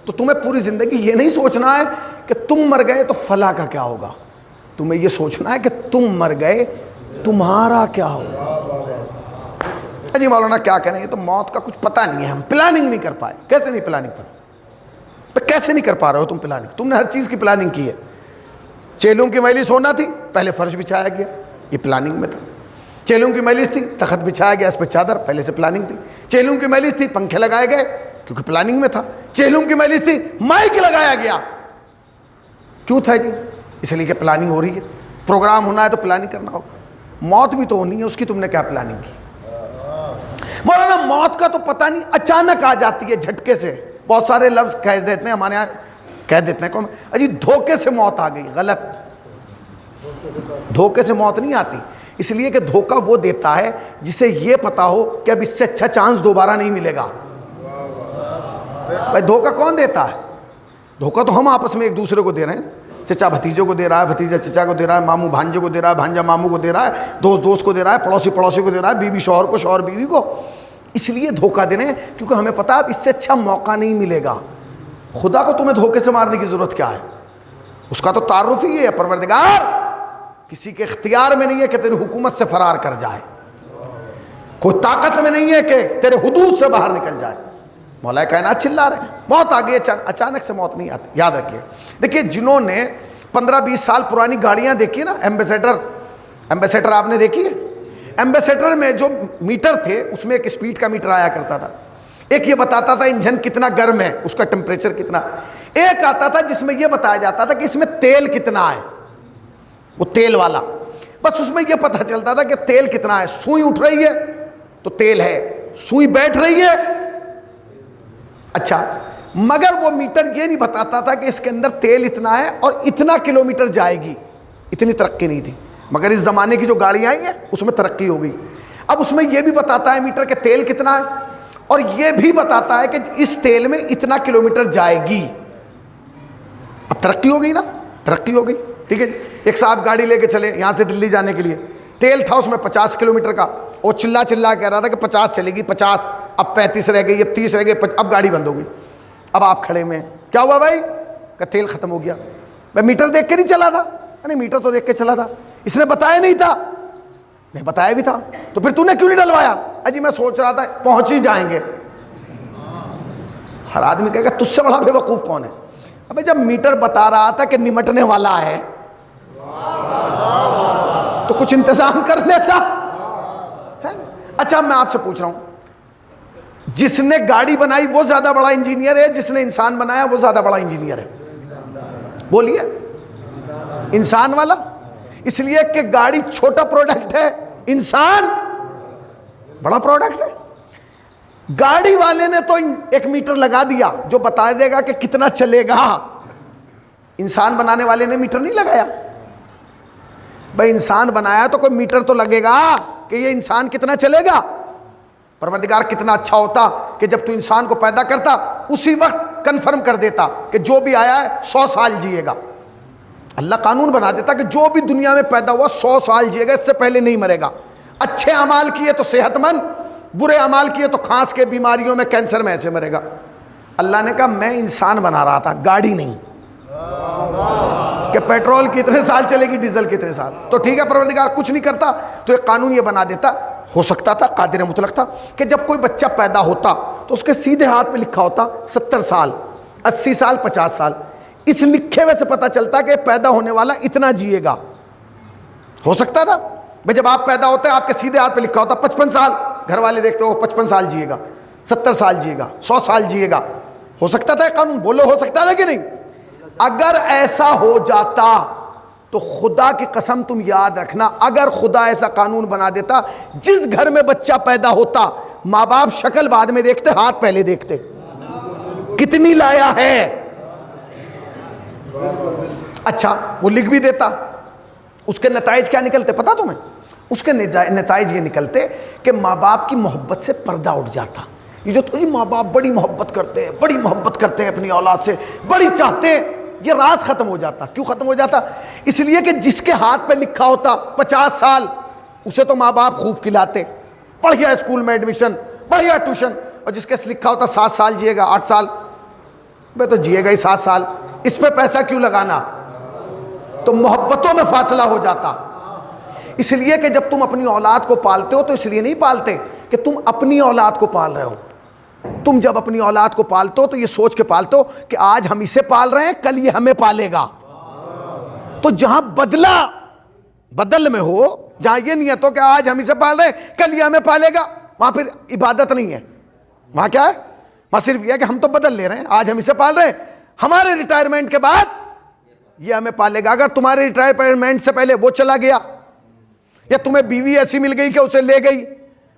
تو تمہیں پوری زندگی یہ نہیں سوچنا ہے کہ تم مر گئے تو فلاں کا کیا ہوگا, تمہیں یہ سوچنا ہے کہ تم مر گئے تمہارا کیا ہوگا. جی مولانا کیا کہہ رہے ہیں, یہ تو موت کا کچھ پتہ نہیں ہے, ہم پلاننگ نہیں کر پائے. کیسے نہیں پلاننگ پر, کیسے نہیں کر پا رہے ہو تم پلاننگ؟ تم نے ہر چیز کی پلاننگ کی ہے. چیلوں کی مجلس ہونا تھی, پہلے فرش بچھایا گیا, یہ پلاننگ میں تھا. چیلوں کی مجلس تھی, تخت بچھایا گیا, اس پہ چادر, پہلے سے پلاننگ تھی. چیلوں کی مجلس تھی, پنکھے لگائے گئے کیونکہ پلاننگ میں تھا. چیلوں کی مجلس تھی, مائک لگایا گیا, کیوں تھا جی؟ اس لیے کہ پلاننگ ہو رہی ہے. پروگرام ہونا ہے تو پلاننگ کرنا ہوگا. موت بھی تو ہونی ہے, اس کی تم نے کیا پلاننگ کی؟ مولانا موت کا تو پتہ نہیں, اچانک آ جاتی ہے جھٹکے سے. بہت سارے لفظ کہہ دیتے ہیں ہمارے یہاں, کہہ دیتے ہیں اجی دھوکے سے موت آ گئی. غلط, دھوکے سے موت نہیں آتی. اس لیے کہ دھوکہ وہ دیتا ہے جسے یہ پتا ہو کہ اب اس سے اچھا چانس دوبارہ نہیں ملے گا. بھائی دھوکہ کون دیتا ہے؟ دھوکہ تو ہم آپس میں ایک دوسرے کو دے رہے ہیں نا. چچا بھتیجوں کو دے رہا ہے, بھتیجا چچا کو دے رہا ہے, ماموں بھانجے کو دے رہا ہے, بھانجا ماموں کو دے رہا ہے, دوست کو دے رہا ہے, پڑوسی کو دے رہا ہے, بیوی شوہر کو, شوہر بیوی کو. اس لیے دھوکہ دینے ہیں کیونکہ ہمیں پتا ہے اب اس سے اچھا موقع نہیں ملے گا. خدا کو تمہیں دھوکے سے مارنے کی ضرورت کیا ہے؟ اس کا تو تعارف ہی ہے پروردگار کسی کے اختیار میں نہیں ہے کہ تیری حکومت سے فرار کر جائے، کوئی طاقت میں نہیں ہے کہ تیرے حدود سے باہر نکل جائے۔ مولا کائنات چلا رہے ہیں، موت آ گئی، اچانک سے موت نہیں آتی، یاد رکھیے۔ دیکھیے جنہوں نے 15-20 سال پرانی گاڑیاں دیکھی نا، ایمبیسیڈر آپ نے دیکھی ہے؟ ایمبیسیڈر میں جو میٹر تھے اس میں ایک سپیڈ کا میٹر آیا کرتا تھا، ایک یہ بتاتا تھا انجن کتنا گرم ہے، اس کا ٹیمپریچر کتنا، ایک آتا تھا جس میں یہ بتایا جاتا تھا کہ اس میں تیل کتنا ہے، وہ تیل والا، بس اس میں یہ پتہ چلتا تھا کہ تیل کتنا ہے، سوئی اٹھ رہی ہے تو تیل ہے، سوئی بیٹھ رہی ہے، اچھا، مگر وہ میٹر یہ نہیں بتاتا تھا کہ اس کے اندر تیل اتنا ہے اور اتنا کلومیٹر جائے گی، اتنی ترقی نہیں تھی۔ مگر اس زمانے کی جو گاڑیاں آئی ہیں اس میں ترقی ہو گئی، اب اس میں یہ بھی بتاتا ہے میٹر کہ تیل کتنا ہے، اور یہ بھی بتاتا ہے کہ اس تیل میں اتنا کلومیٹر جائے گی۔ اب ترقی ہو گئی نا، ترقی ہو گئی، ٹھیک ہے جی۔ ایک صاحب گاڑی لے کے چلے یہاں سے دلی جانے کے لیے، تیل تھا اس میں 50 کلومیٹر کا، وہ چلا کہہ رہا تھا کہ 50 چلے گی، 50، اب 35 رہ گئی، اب 30 رہ گئی، اب گاڑی بند ہو گئی۔ اب آپ کھڑے میں کیا ہوا بھائی؟ کہ تیل ختم ہو گیا۔ میں میٹر دیکھ کے نہیں چلا تھا، نہیں میٹر تو دیکھ کے چلا تھا، اس نے بتایا نہیں تھا، نہیں بتایا بھی تھا، تو پھر تو نے کیوں نہیں ڈلوایا؟ اجی میں سوچ رہا تھا پہنچ ہی جائیں گے۔ ہر آدمی کہے گا تجھ سے بڑا بے وقوف کون ہے؟ ابھی جب میٹر بتا رہا تھا کہ نمٹنے والا ہے تو کچھ انتظام کر لیتا۔ اچھا میں آپ سے پوچھ رہا ہوں، جس نے گاڑی بنائی وہ زیادہ بڑا انجینئر ہے، جس نے انسان بنایا وہ زیادہ بڑا انجینئر ہے؟ بولیے، انسان والا، اس لیے کہ گاڑی چھوٹا پروڈکٹ ہے، انسان بڑا پروڈکٹ ہے۔ گاڑی والے نے تو ایک میٹر لگا دیا جو بتا دے گا کہ کتنا چلے گا، انسان بنانے والے نے میٹر نہیں لگایا۔ بھائی انسان بنایا تو کوئی میٹر تو لگے گا کہ یہ انسان کتنا چلے گا۔ پروردگار کتنا اچھا ہوتا کہ جب تو انسان کو پیدا کرتا اسی وقت کنفرم کر دیتا کہ جو بھی آیا ہے 100 سال جیے گا۔ اللہ قانون بنا دیتا کہ جو بھی دنیا میں پیدا ہوا 100 سال جیے گا، اس سے پہلے نہیں مرے گا۔ اچھے اعمال کیے تو صحت مند، برے اعمال کیے تو کھانس کے بیماریوں میں، کینسر میں ایسے مرے گا۔ اللہ نے کہا میں انسان بنا رہا تھا، گاڑی نہیں، کہ پیٹرول کتنے سال چلے گی، ڈیزل کتنے سال، تو ٹھیک ہے پروردگار کچھ نہیں کرتا تو ایک قانون یہ بنا دیتا، ہو سکتا تھا، قادر مطلق تھا، کہ جب کوئی بچہ پیدا ہوتا تو اس کے سیدھے ہاتھ پہ لکھا ہوتا 70 سال، 80 سال، 50 سال، اس لکھے ہوئے سے پتہ چلتا کہ پیدا ہونے والا اتنا جیے گا۔ ہو سکتا تھا بھائی جب آپ پیدا ہوتے آپ کے سیدھے ہاتھ پہ لکھا ہوتا 55 سال، گھر والے دیکھتے ہو 55 سال جیے گا، 70 سال جیے گا، 100 سال جیے گا۔ ہو سکتا تھا قانون، بولو ہو سکتا تھا کہ نہیں؟ اگر ایسا ہو جاتا تو خدا کی قسم تم یاد رکھنا، اگر خدا ایسا قانون بنا دیتا جس گھر میں بچہ پیدا ہوتا ماں باپ شکل بعد میں دیکھتے، ہاتھ پہلے دیکھتے، کتنی لایا ہے، اچھا وہ لکھ بھی دیتا، اس کے نتائج کیا نکلتے پتا تمہیں؟ اس کے نتائج یہ نکلتے کہ ماں باپ کی محبت سے پردہ اٹھ جاتا۔ یہ جو ماں باپ بڑی محبت کرتے ہیں، بڑی محبت کرتے ہیں اپنی اولاد سے، بڑی چاہتے ہیں، یہ راز ختم ہو جاتا۔ کیوں ختم ہو جاتا؟ اس لیے کہ جس کے ہاتھ پہ لکھا ہوتا 50 سال، اسے تو ماں باپ خوب کھلاتے، بڑھیا اسکول میں ایڈمیشن، بڑھیا ٹیوشن، اور جس کے لکھا ہوتا 7 سال جیے گا، 8 سال، بے تو جیے گا ہی 7 سال، اس پہ پیسہ کیوں لگانا؟ تو محبتوں میں فاصلہ ہو جاتا۔ اس لیے کہ جب تم اپنی اولاد کو پالتے ہو تو اس لیے نہیں پالتے کہ تم اپنی اولاد کو پال رہے ہو، تم جب اپنی اولاد کو پالتے ہو تو یہ سوچ کے پالتے ہو کہ آج ہم اسے پال رہے ہیں، کل یہ ہمیں پالے گا۔ تو جہاں بدل میں ہو، جہاں یہ نیت ہو کہ آج ہم اسے پال رہے ہیں کل یہ ہمیں پالے گا، وہاں پھر عبادت نہیں ہے، وہاں کیا ہے؟ وہاں صرف یہ ہے کہ ہم تو بدل لے رہے ہیں، آج ہم اسے پال رہے ہیں، ہمارے ریٹائرمنٹ کے بعد یہ ہمیں پالے گا۔ اگر تمہارے ریٹائرمنٹ سے پہلے وہ چلا گیا یا تمہیں بیوی ایسی مل گئی کہ اسے لے گئی،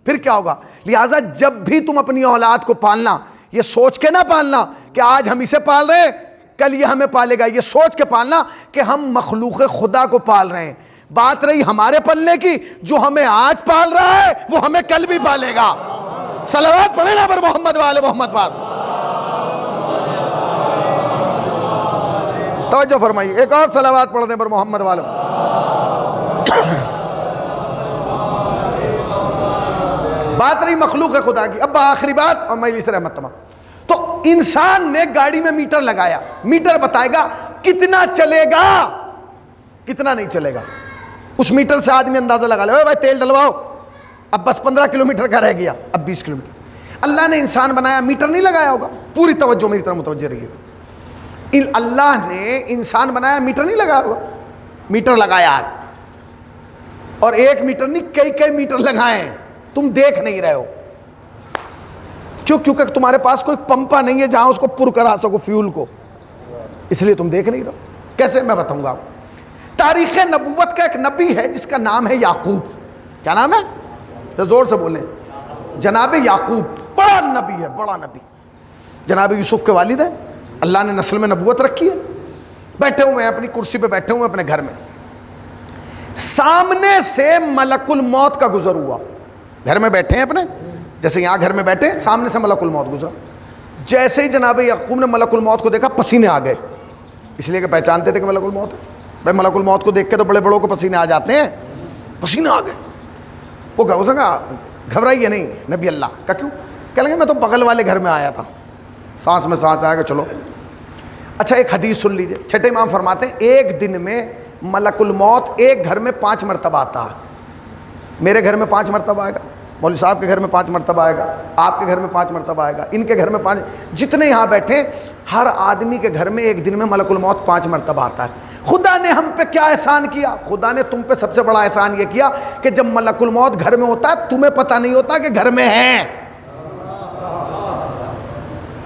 پھر کیا ہوگا؟ لہٰذا جب بھی تم اپنی اولاد کو پالنا، یہ سوچ کے نہ پالنا کہ آج ہم اسے پال رہے ہیں کل یہ ہمیں پالے گا، یہ سوچ کے پالنا کہ ہم مخلوق خدا کو پال رہے ہیں۔ بات رہی ہمارے پلنے کی، جو ہمیں آج پال رہا ہے وہ ہمیں کل بھی پالے گا۔ صلوات پڑھیں نا پر محمد والے محمد پر، توجہ فرمائیے، ایک اور صلوات پڑھ دیں پر محمد والے۔ بات رہی مخلوق خدا کی، اب آخری بات اور مجلس رحمت تمام۔ تو انسان نے گاڑی میں میٹر لگایا، میٹر بتائے گا کتنا چلے گا کتنا نہیں چلے گا. اس میٹر سے آدمی اندازہ لگا لے, بھائی تیل ڈلواؤ, اب بس 15 کلومیٹر کا رہ گیا, اب 20 کلومیٹر. اللہ نے انسان بنایا, میٹر نہیں لگایا ہوگا. پوری توجہ میری طرف متوجہ رہیے گا. اللہ نے انسان بنایا, میٹر نہیں لگایا ہوگا. میٹر لگایا, اور ایک میٹر نہیں کئی میٹر لگائے ہیں, تم دیکھ نہیں رہے ہو. کیونکہ تمہارے پاس کوئی پمپا نہیں ہے جہاں اس کو پر کرا سکو فیول کو, اس لیے تم دیکھ نہیں رہو. کیسے, میں بتاؤں گا آپ. تاریخ نبوت کا ایک نبی ہے جس کا نام ہے یعقوب. کیا نام ہے؟ تو زور سے بولیں. جناب یعقوب بڑا نبی ہے, بڑا نبی. جناب یوسف کے والد ہیں, اللہ نے نسل میں نبوت رکھی ہے. بیٹھے ہوئے ہیں اپنی کرسی پہ, بیٹھے ہوئے اپنے گھر میں, سامنے سے ملک الموت کا گزر ہوا. گھر میں بیٹھے ہیں اپنے, جیسے یہاں گھر میں بیٹھے, سامنے سے ملک الموت گزرا. جیسے ہی جناب یعقوب نے ملک الموت کو دیکھا, پسینے آ گئے, اس لیے کہ پہچانتے تھے کہ ملک الموت ہے. بھائی ملک الموت کو دیکھ کے تو بڑے بڑوں کو پسینے آ جاتے ہیں, پسینے آ گئے. وہ گھبرائیے نہیں, نبی اللہ کا. کیوں؟ کہہ لیں گے میں تو بغل والے گھر میں آیا تھا, سانس میں سانس آیا کہ چلو. اچھا ایک حدیث سن لیجئے. چھٹے امام فرماتے ہیں ایک دن میں ملک الموت ایک گھر میں 5 مرتبہ آتا ہے. میرے گھر میں 5 مرتبہ آئے گا, مولوی صاحب کے گھر میں 5 مرتبہ آئے گا, آپ کے گھر میں 5 مرتبہ آئے گا, ان کے گھر میں 5, جتنے یہاں بیٹھے ہر آدمی کے گھر میں ایک دن میں ملک الموت 5 مرتبہ آتا ہے. خدا نے ہم پہ کیا احسان کیا؟ خدا نے تم پہ سب سے بڑا احسان یہ کیا کہ جب ملک الموت گھر میں ہوتا ہے تمہیں پتہ نہیں ہوتا کہ گھر میں ہے.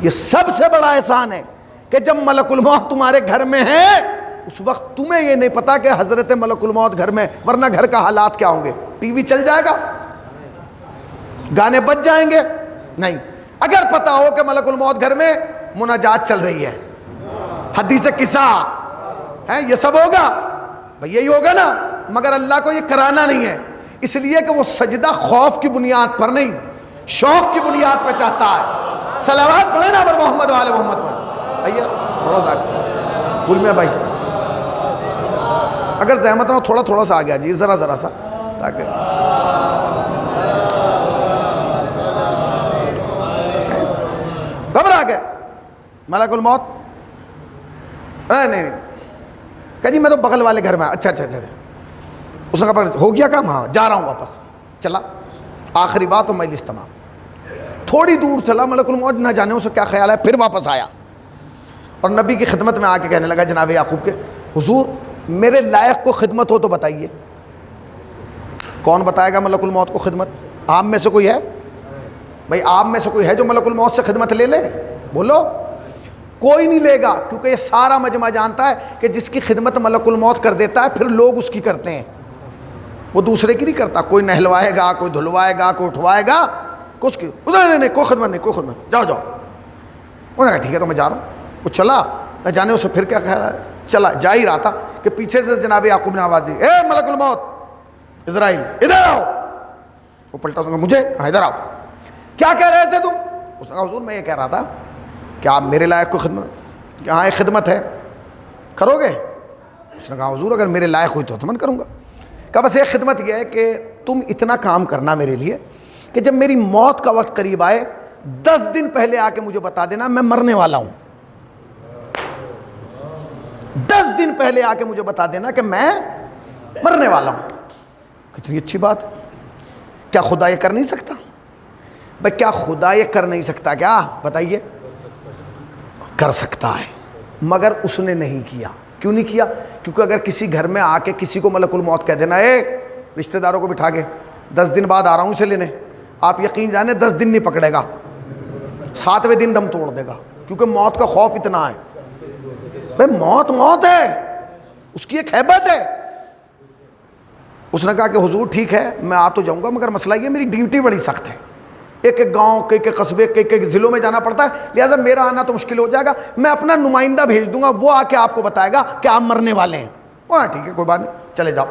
یہ سب سے بڑا احسان ہے کہ جب ملک الموت تمہارے گھر میں ہے اس وقت تمہیں یہ نہیں پتا کہ حضرت ملک الموت گھر میں, ورنہ گھر کا حالات کیا ہوں گے؟ ٹی وی چل جائے گا, گانے بج جائیں گے. نہیں, اگر پتا ہو کہ ملک الموت گھر میں, مناجات چل رہی ہے, حدیث قصہ ہے, یہ سب ہوگا, بھئی یہی ہوگا نا. مگر اللہ کو یہ کرانا نہیں ہے, اس لیے کہ وہ سجدہ خوف کی بنیاد پر نہیں, شوق کی بنیاد پر چاہتا ہے. صلوات پڑھیں نا پر محمد والے محمد پر. آئیے تھوڑا سا پھول میں بھائی, اگر زحمت نہ ہو تھوڑا سا آ گیا جی, ذرا سا, تاکہ گھبرا گئے. ملک الموت نہیں کہ جی میں تو بغل والے گھر میں. اچھا, اس نے کہا ہو گیا کام؟ ہاں جا رہا ہوں واپس. چلا, آخری بات, اور مجلس تمام. تھوڑی دور چلا, ملک الموت نہ جانے اسے کیا خیال ہے, پھر واپس آیا اور نبی کی خدمت میں آ کے کہنے لگا جناب یعقوب کے, حضور میرے لائق کو خدمت ہو تو بتائیے. کون بتائے گا ملک الموت کو خدمت؟ آپ میں سے کوئی ہے؟ بھائی آپ میں سے کوئی ہے جو ملک الموت سے خدمت لے لے؟ بولو. کوئی نہیں لے گا, کیونکہ یہ سارا مجمع جانتا ہے کہ جس کی خدمت ملک الموت کر دیتا ہے پھر لوگ اس کی کرتے ہیں, وہ دوسرے کی نہیں کرتا. کوئی نہلوائے گا, کوئی دھلوائے گا, کوئی اٹھوائے گا, کچھ کی نہیں, کوئی خدمت نہیں, کوئی خدمت, جاؤ. انہوں نے کہا ٹھیک ہے تو میں جا رہا ہوں. وہ چلا, نہ جانے اسے پھر کیا خیال ہے, چلا جا ہی رہا تھا کہ پیچھے سے جناب یعقوب نے آواز دی, اے ملک الموت اسرائیل ادھر آؤ. وہ پلٹا, اس نے کہا مجھے, ہاں ادھر آؤ. کیا کہہ رہے تھے تم؟ اس نے کہا حضور میں یہ کہہ رہا تھا کہ آپ میرے لائق کو خدمت, کہ ہاں ایک خدمت ہے, کرو گے؟ اس نے کہا حضور اگر میرے لائق ہوئی تو من کروں گا. کہا بس ایک خدمت یہ ہے کہ تم اتنا کام کرنا میرے لیے کہ جب میری موت کا وقت قریب آئے 10 دن پہلے آ کے مجھے بتا دینا میں مرنے والا ہوں. 10 دن پہلے آ کے مجھے بتا دینا کہ میں مرنے والا ہوں. کتنی اچھی بات ہے. کیا خدا یہ کر نہیں سکتا؟ بھائی کیا خدا یہ کر نہیں سکتا؟ کیا بتائیے, کر سکتا ہے, مگر اس نے نہیں کیا. کیوں نہیں کیا؟ کیونکہ اگر کسی گھر میں آ کے کسی کو ملک الموت کہہ دینا, اے رشتہ داروں کو بٹھا کے 10 دن بعد آ رہا ہوں اسے لینے, آپ یقین جانے 10 دن نہیں پکڑے گا, 7ویں دن دم توڑ دے گا, کیونکہ موت کا خوف اتنا ہے. بھائی موت ہے, اس کی ایک ہیبت ہے. اس نے کہا کہ حضور ٹھیک ہے میں آ تو جاؤں گا, مگر مسئلہ یہ میری ڈیوٹی بڑی سخت ہے, ایک ایک گاؤں, ایک ایک قصبے, ایک ایک ضلعوں میں جانا پڑتا ہے, لہٰذا میرا آنا تو مشکل ہو جائے گا. میں اپنا نمائندہ بھیج دوں گا, وہ آ کے آپ کو بتائے گا کہ آپ مرنے والے ہیں. ہاں ٹھیک ہے کوئی بات نہیں, چلے جاؤ.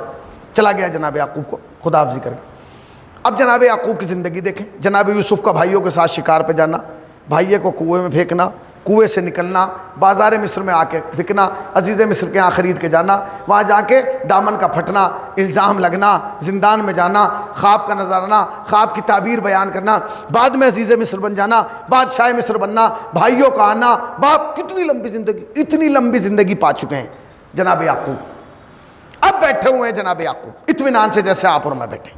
چلا گیا جناب یعقوب کو خدا حافظی کر کے. اب جناب یعقوب کی زندگی دیکھیں. جناب یوسف کا بھائیوں کے ساتھ شکار پہ جانا, بھائیے کو کنویں میں پھینکنا, کنویں سے نکلنا، بازار مصر میں آ کے بکنا، عزیز مصر کے یہاں خرید کے جانا، وہاں جا کے دامن کا پھٹنا، الزام لگنا، زندان میں جانا، خواب کا نظارنا، خواب کی تعبیر بیان کرنا، بعد میں عزیز مصر بن جانا، بادشاہ مصر بننا، بھائیوں کا آنا، باپ، کتنی لمبی زندگی، اتنی لمبی زندگی پا چکے ہیں جناب یعقوب۔ اب بیٹھے ہوئے ہیں جناب یعقوب اطمینان سے، جیسے آپ اور میں بیٹھے،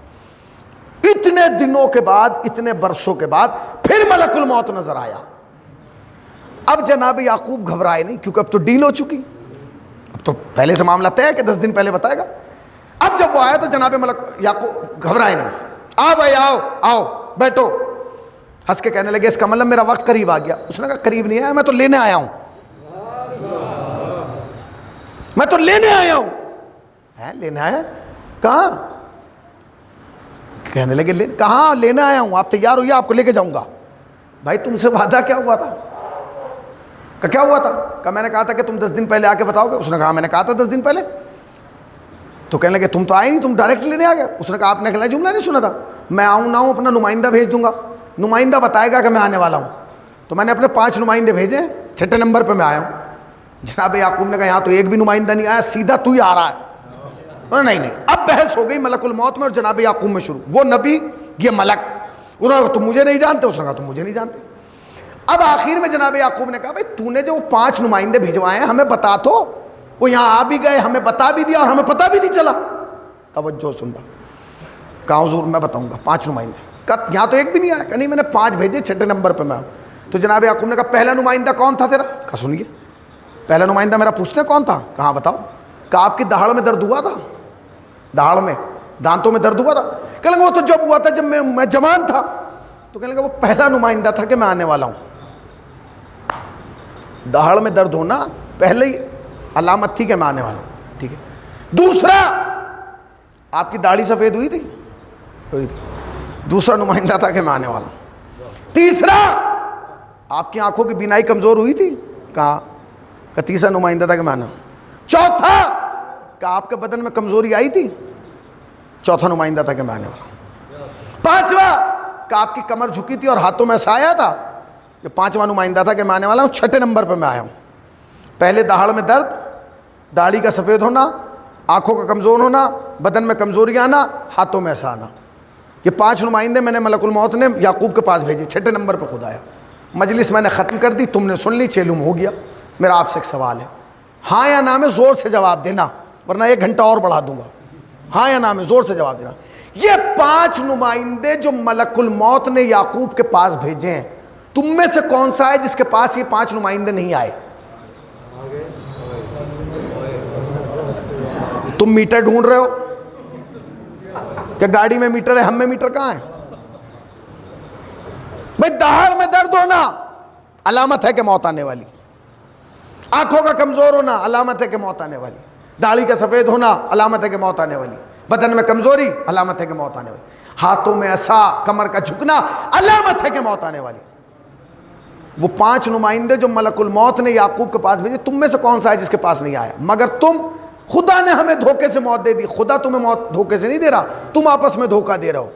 اتنے دنوں کے بعد، اتنے برسوں کے بعد پھر ملک الموت نظر آیا۔ اب جناب یعقوب گھبرائے نہیں، کیونکہ اب تو ڈیل ہو چکی، اب تو پہلے سے معاملہ طے ہے کہ 10 دن پہلے بتائے گا۔ اب جب وہ آیا تو جناب ملک یعقوب گھبرائے نہیں، آؤ بھائی آؤ آؤ بیٹھو، ہنس کے کہنے لگے اس کا مطلب میرا وقت قریب آ گیا۔ اس نے کہا قریب نہیں آیا، میں تو لینے آیا ہوں، میں تو لینے آیا ہوں۔ لینے آیا؟ کہاں؟ کہنے لگے کہاں لینے آیا ہوں، آپ تیار ہوئیے، آپ کو لے کے جاؤں گا۔ بھائی تم سے وعدہ کیا ہوا تھا؟ کہ کیا ہوا تھا؟ کہ میں نے کہا تھا کہ تم 10 دن پہلے آ کے بتاؤ گے۔ اس نے کہا میں نے کہا تھا 10 دن پہلے۔ تو کہنے لگے تم تو آئے نہیں، تم ڈائریکٹ لینے آ گئے۔ اس نے کہا آپ نے اگلا جملہ نہیں سنا تھا، میں آؤں نہ آؤں اپنا نمائندہ بھیج دوں گا، نمائندہ بتائے گا کہ میں آنے والا ہوں۔ تو میں نے اپنے 5 نمائندے بھیجے، 6 نمبر پہ میں آیا ہوں۔ جناب یعقوب نے کہا یہاں تو ایک بھی نمائندہ نہیں آیا، سیدھا تو ہی آ رہا ہے۔ نہیں نہیں، اب بحث ہو گئی ملک الموت میں اور جناب یعقوب میں شروع، وہ نبی یہ ملک۔ انہوں نے کہا تم مجھے نہیں جانتے، اس نے کہا تم مجھے نہیں جانتے۔ اب آخر میں جناب یعقوب نے کہا بھائی تو نے جو 5 نمائندے بھجوائے ہیں ہمیں بتا تو، وہ یہاں آ بھی گئے، ہمیں بتا بھی دیا اور ہمیں پتہ بھی نہیں چلا۔ توجہ سننا، کہا حضور میں بتاؤں گا 5 نمائندے۔ کہا یہاں تو ایک بھی نہیں آیا۔ کہا نہیں میں نے 5 بھیجے، 6 نمبر پہ میں ہوں۔ تو جناب یعقوب نے کہا پہلا نمائندہ کون تھا تیرا؟ کہا سنیے پہلا نمائندہ میرا پوچھتے کون تھا؟ کہاں بتاؤ۔ کہا آپ کی دہاڑ میں درد ہوا تھا؟ دہاڑ میں، دانتوں میں درد ہوا تھا؟ کہنے لگا وہ تو جب ہوا تھا جب میں جوان تھا۔ تو کہنے لگا وہ پہلا نمائندہ تھا کہ میں آنے والا ہوں۔ دہاڑ میں درد ہونا پہلے ہی علامت تھی کہ میں آنے والا ہوں، ٹھیک ہے۔ دوسرا، آپ کی داڑھی سفید ہوئی تھی؟ ہوئی تھی، دوسرا نمائندہ تھا کہ میں آنے والا ہوں۔ تیسرا، آپ کی آنکھوں کی بینائی کمزور ہوئی تھی؟ کہا کہ تیسرا نمائندہ تھا کہ میں آنا ہوں۔ چوتھا، کہ آپ کے بدن میں کمزوری آئی تھی؟ چوتھا نمائندہ تھا کہ میں آنے والا ہوں۔ پانچواں، کہ آپ کی کمر جھکی تھی اور ہاتھوں میں ایسا آیا تھا؟ کہ 5واں نمائندہ تھا کہ میں آنے والا ہوں۔ 6 نمبر پہ میں آیا ہوں۔ پہلے دہاڑ میں درد، داڑھی کا سفید ہونا، آنکھوں کا کمزور ہونا، بدن میں کمزوری آنا، ہاتھوں میں ایسا آنا۔ یہ 5 نمائندے میں نے ملک الموت نے یعقوب کے پاس بھیجے، 6 نمبر پہ خود آیا۔ مجلس میں نے ختم کر دی، تم نے سن لی، چیلوم ہو گیا۔ میرا آپ سے ایک سوال ہے، ہاں یا نہ میں زور سے جواب دینا، ورنہ 1 گھنٹہ اور بڑھا دوں گا۔ ہاں یا نہ میں زور سے جواب دینا۔ یہ 5 نمائندے جو ملک الموت نے یعقوب کے پاس بھیجے ہیں، تم میں سے کون سا ہے جس کے پاس یہ 5 نمائندے نہیں آئے؟ تم میٹر ڈھونڈ رہے ہو کہ گاڑی میں میٹر ہے، ہم میں میٹر کہاں ہے؟ بھائی دہاڑ میں درد ہونا علامت ہے کہ موت آنے والی، آنکھوں کا کمزور ہونا علامت ہے کہ موت آنے والی، داڑھی کا سفید ہونا علامت ہے کہ موت آنے والی، بدن میں کمزوری علامت ہے کہ موت آنے والی، ہاتھوں میں ایسا، کمر کا جھکنا علامت ہے کہ موت آنے والی۔ وہ 5 نمائندے جو ملک الموت نے یعقوب کے پاس بھیجے، تم میں سے کون سا ہے جس کے پاس نہیں آیا؟ مگر تم، خدا نے ہمیں دھوکے سے موت دے دی، خدا تمہیں موت دھوکے سے نہیں دے رہا، تم آپس میں دھوکہ دے رہے ہو۔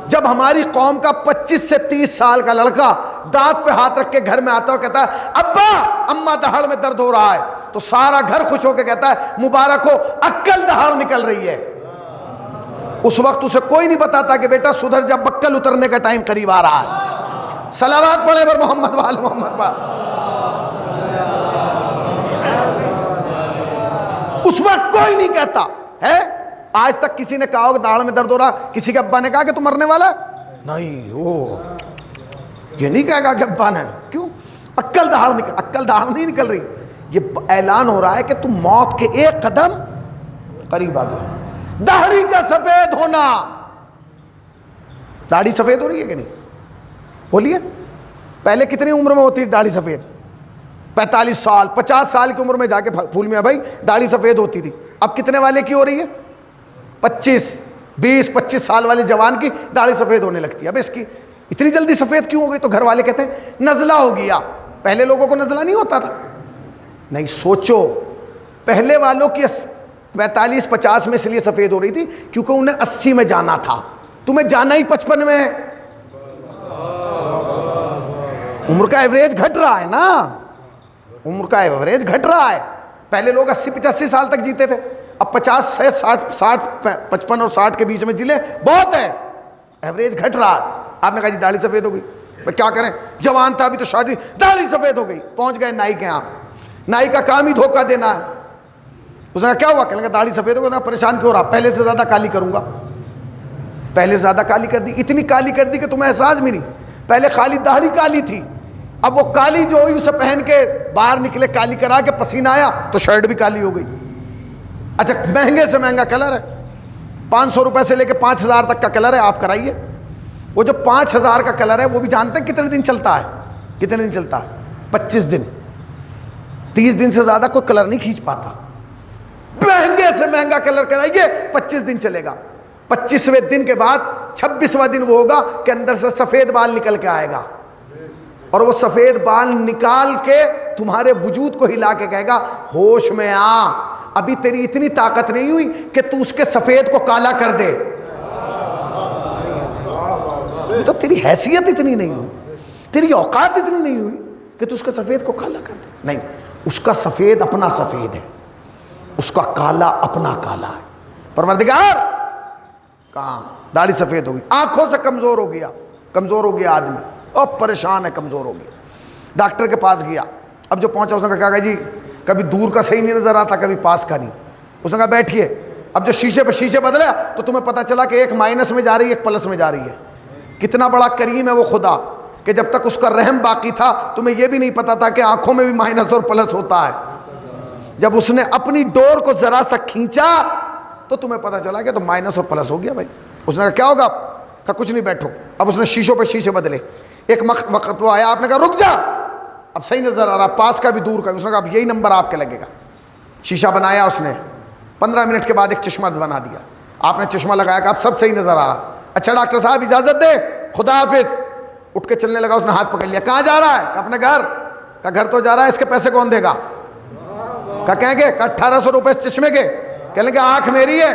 جب ہماری قوم کا 25 سے 30 سال کا لڑکا دانت پہ ہاتھ رکھ کے گھر میں آتا ہے اور کہتا ہے ابا اماں دہاڑ میں درد ہو رہا ہے، تو سارا گھر خوش ہو کے کہتا ہے مبارک ہو، عقل دہاڑ نکل رہی ہے۔ اس وقت اسے کوئی نہیں بتاتا کہ بیٹا سدھر جا، بکل اترنے کا ٹائم قریب آ رہا ہے۔ صلوات پڑھے پر محمد وال محمد پر۔ اس وقت کوئی نہیں کہتا ہے۔ آج تک کسی نے کہا ہو کہ داڑھ میں درد ہو رہا، کسی کے ابا نے کہا کہ تم مرنے والا ہے؟ نہیں، وہ یہ نہیں کہے گا کہ ابا نے، کیوں؟ عقل دہاڑ نہیں نکل رہی، یہ اعلان ہو رہا ہے کہ تم موت کے 1 قدم قریب آ گیا۔ داڑھی کا سفید ہونا، داڑھی سفید ہو رہی ہے کہ نہیں؟ بولیے، پہلے کتنی عمر میں ہوتی ہے داڑھی سفید؟ 45 سال 50 سال کی عمر میں جا کے پھول میاں بھائی داڑھی سفید ہوتی تھی۔ اب کتنے والے کی ہو رہی ہے؟ 20-25 سال والے جوان کی داڑھی سفید ہونے لگتی ہے۔ اب اس کی اتنی جلدی سفید کیوں ہو گئی؟ تو گھر والے کہتے ہیں نزلہ ہو گیا۔ پہلے لوگوں کو نزلہ نہیں ہوتا تھا؟ نہیں، سوچو، پہلے والوں کی 45-50 میں اس لیے سفید ہو رہی تھی کیونکہ انہیں 80 میں جانا تھا، تمہیں جانا ہی 55 میں ہے۔ عمر کا ایوریج گھٹ رہا ہے نا، عمر کا ایوریج گھٹ رہا ہے. پہلے لوگ 80-85 سال تک جیتے تھے، اب 50 سے 60 55 اور 60 کے بیچ میں جی لیں بہت ہے. ایوریج گھٹ رہا ہے. آپ نے کہا جی داڑھی سفید ہو گئی، کیا کریں، جوان تھا ابھی تو شادی، داڑھی سفید ہو گئی. پہنچ گئے نائی کے یہاں، نائی کا کام ہی دھوکہ دینا ہے. اس نے کہا کیا ہوا، کہنے لگا داڑھی سفید ہو گئی. پریشان کیوں رہا، پہلے سے زیادہ کالی کروں گا. پہلے سے زیادہ کالی کر دی، اتنی کالی کر دی کہ تمہیں احساس بھی نہیں. پہلے خالی داڑھی کالی تھی، اب وہ کالی جو ہوئی اسے پہن کے باہر نکلے، کالی کرا کے پسینہ آیا تو شرٹ بھی کالی ہو گئی. اچھا مہنگے سے مہنگا کلر ہے، 500 روپے سے لے کے 5000 تک کا کلر ہے، آپ کرائیے. وہ جو 5000 کا کلر ہے وہ بھی جانتے ہیں کتنے دن چلتا ہے؟ کتنے دن چلتا ہے؟ 25 دن. 30 دن سے زیادہ کوئی کلر نہیں کھینچ پاتا. مہنگے سے مہنگا کلر کرائیے 25 دن چلے گا. 25ویں دن کے بعد 26واں دن وہ ہوگا کہ اندر سے سفید بال نکل کے آئے گا، اور وہ سفید بال نکال کے تمہارے وجود کو ہلا کے کہے گا ہوش میں آ، ابھی تیری اتنی طاقت نہیں ہوئی کہ تو اس کے سفید کو کالا کر دے. تو تیری حیثیت اتنی نہیں ہوئی، تیری اوقات اتنی نہیں ہوئی کہ تو اس کے سفید کو کالا کر دے. نہیں، اس کا سفید اپنا سفید ہے، اس کا کالا اپنا کالا ہے. پروردگار کہاں داڑھی سفید ہو گئی، آنکھوں سے کمزور ہو گیا، کمزور ہو گیا آدمی، اور پریشان ہے، کمزور ہو گیا. ڈاکٹر کے پاس گیا. اب جو پہنچا اس نے کہا جی کبھی دور کا صحیح نہیں نظر آتا، کبھی پاس کا نہیں. اس نے کہا بیٹھیے. اب جو شیشے پہ شیشے بدلے تو تمہیں پتہ چلا کہ ایک مائنس میں جا رہی ہے، ایک پلس میں جا رہی ہے. کتنا بڑا کریم ہے وہ خدا کہ جب تک اس کا رحم باقی تھا تمہیں یہ بھی نہیں پتا تھا کہ آنکھوں میں بھی مائنس اور پلس ہوتا ہے. جب اس نے اپنی ڈور کو ذرا سا کھینچا تو تمہیں پتا چلا کہ تو مائنس اور پلس ہو گیا بھائی. اس نے کہا کیا ہوگا، کہا کچھ نہیں بیٹھو. اب اس نے شیشوں پہ شیشے بدلے. ایک وقت وہ آیا، آپ نے کہا رک جا، اب صحیح نظر آ رہا، پاس کا بھی دور کا بھی. اس نے کہا اب یہی نمبر آپ کے لگے گا. شیشہ بنایا اس نے، 15 منٹ کے بعد ایک چشمہ بنا دیا. آپ نے چشمہ لگایا کہ اب سب صحیح نظر آ رہا. اچھا ڈاکٹر صاحب اجازت دے، خدا حافظ. اٹھ کے چلنے لگا. اس نے ہاتھ پکڑ لیا. کہاں جا رہا ہے؟ کہ اپنے گھر. کہا گھر تو جا رہا ہے، اس کے پیسے کون دے گا؟ کہا کہیں گے، کہ 1800 روپے اس چشمے کے. کہنے لگے آنکھ میری ہے،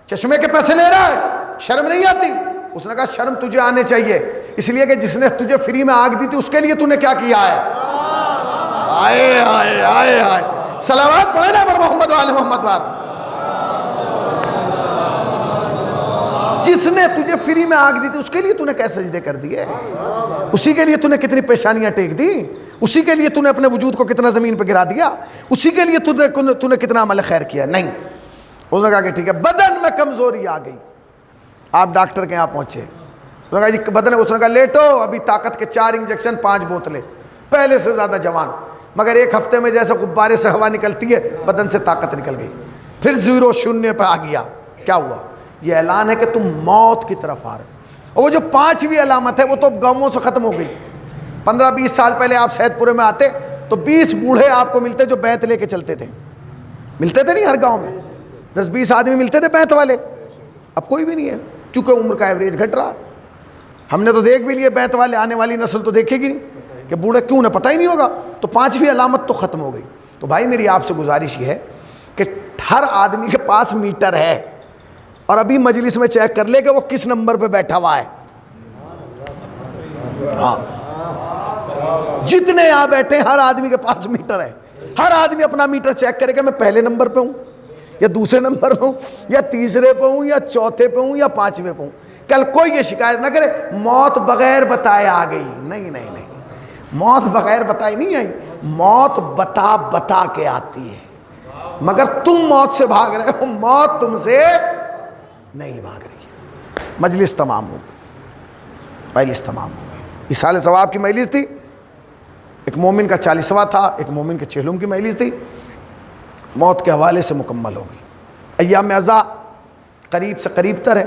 چشمے کے پیسے لے رہا ہے، شرم نہیں آتی؟ اس نے کہا شرم تجھے آنے چاہیے، اس لیے کہ جس نے تجھے فری میں آگ دی تھی اس کے لیے تو نے کیا کیا ہے. آئے آئے آئے آئے، صلوات پڑھے نا پر محمد و آل محمد وار. جس نے تجھے فری میں آگ دی تھی اس کے لیے تو نے کیسے سجدے کر دیے، اسی کے لیے تو نے کتنی پیشانیاں ٹیک دی، اسی کے لیے تو نے اپنے وجود کو کتنا زمین پہ گرا دیا، اسی کے لیے تو نے کتنا عمل خیر کیا. نہیں، اس نے کہا کہ ٹھیک ہے بدن میں کمزوری آ گئی. آپ ڈاکٹر کے یہاں پہنچے. اس نے کہا جی بدن، اس نے کہا لیٹو، ابھی طاقت کے 4 انجیکشن 5 بوتلیں، پہلے سے زیادہ جوان، مگر 1 ہفتے میں جیسے غبارے سے ہوا نکلتی ہے بدن سے طاقت نکل گئی. پھر 0 0 پہ آ گیا. کیا ہوا؟ یہ اعلان ہے کہ تم موت کی طرف آ رہے. اور وہ جو 5ویں علامت ہے وہ تو گاؤں سے ختم ہو گئی. 15-20 سال پہلے آپ سید پورے میں آتے تو 20 بوڑھے آپ کو ملتے جو بیت لے کے چلتے تھے. ملتے تھے نہیں ہر گاؤں میں 10-20 آدمی ملتے تھے بیت والے. اب کوئی بھی نہیں ہے کیونکہ عمر کا ایوریج گھٹ رہا. ہم نے تو دیکھ بھی لیے بیت والے، آنے والی نسل تو دیکھے گی نہیں کہ بوڑھے کیوں، نہ پتہ ہی نہیں ہوگا. تو 5ویں علامت تو ختم ہو گئی. تو بھائی میری آپ سے گزارش یہ ہے کہ ہر آدمی کے پاس میٹر ہے، اور ابھی مجلس میں چیک کر لے کہ وہ کس نمبر پہ بیٹھا ہوا ہے. ہاں جتنے یہاں بیٹھے ہر آدمی کے پاس میٹر ہے. ہر آدمی اپنا میٹر چیک کرے کہ میں پہلے نمبر پہ ہوں یا دوسرے نمبر پہ ہوں یا تیسرے پہ ہوں یا چوتھے پہ ہوں یا 5ویں پہ ہوں. کل کوئی یہ شکایت نہ کرے موت بغیر بتائے آ گئی. نہیں نہیں نہیں، موت بغیر بتائے نہیں آئی، موت بتا کے آتی ہے. مگر تم موت سے بھاگ رہے ہو، موت تم سے نہیں بھاگ رہی ہے. مجلس تمام ہو گئی، مجلس تمام ہو گئی. اصال ثواب کی مجلس تھی، ایک مومن کا 40واں تھا، ایک مومن کے 60 کی مجلس تھی. موت کے حوالے سے مکمل ہو گئی. ایام عزا قریب سے قریب تر ہے.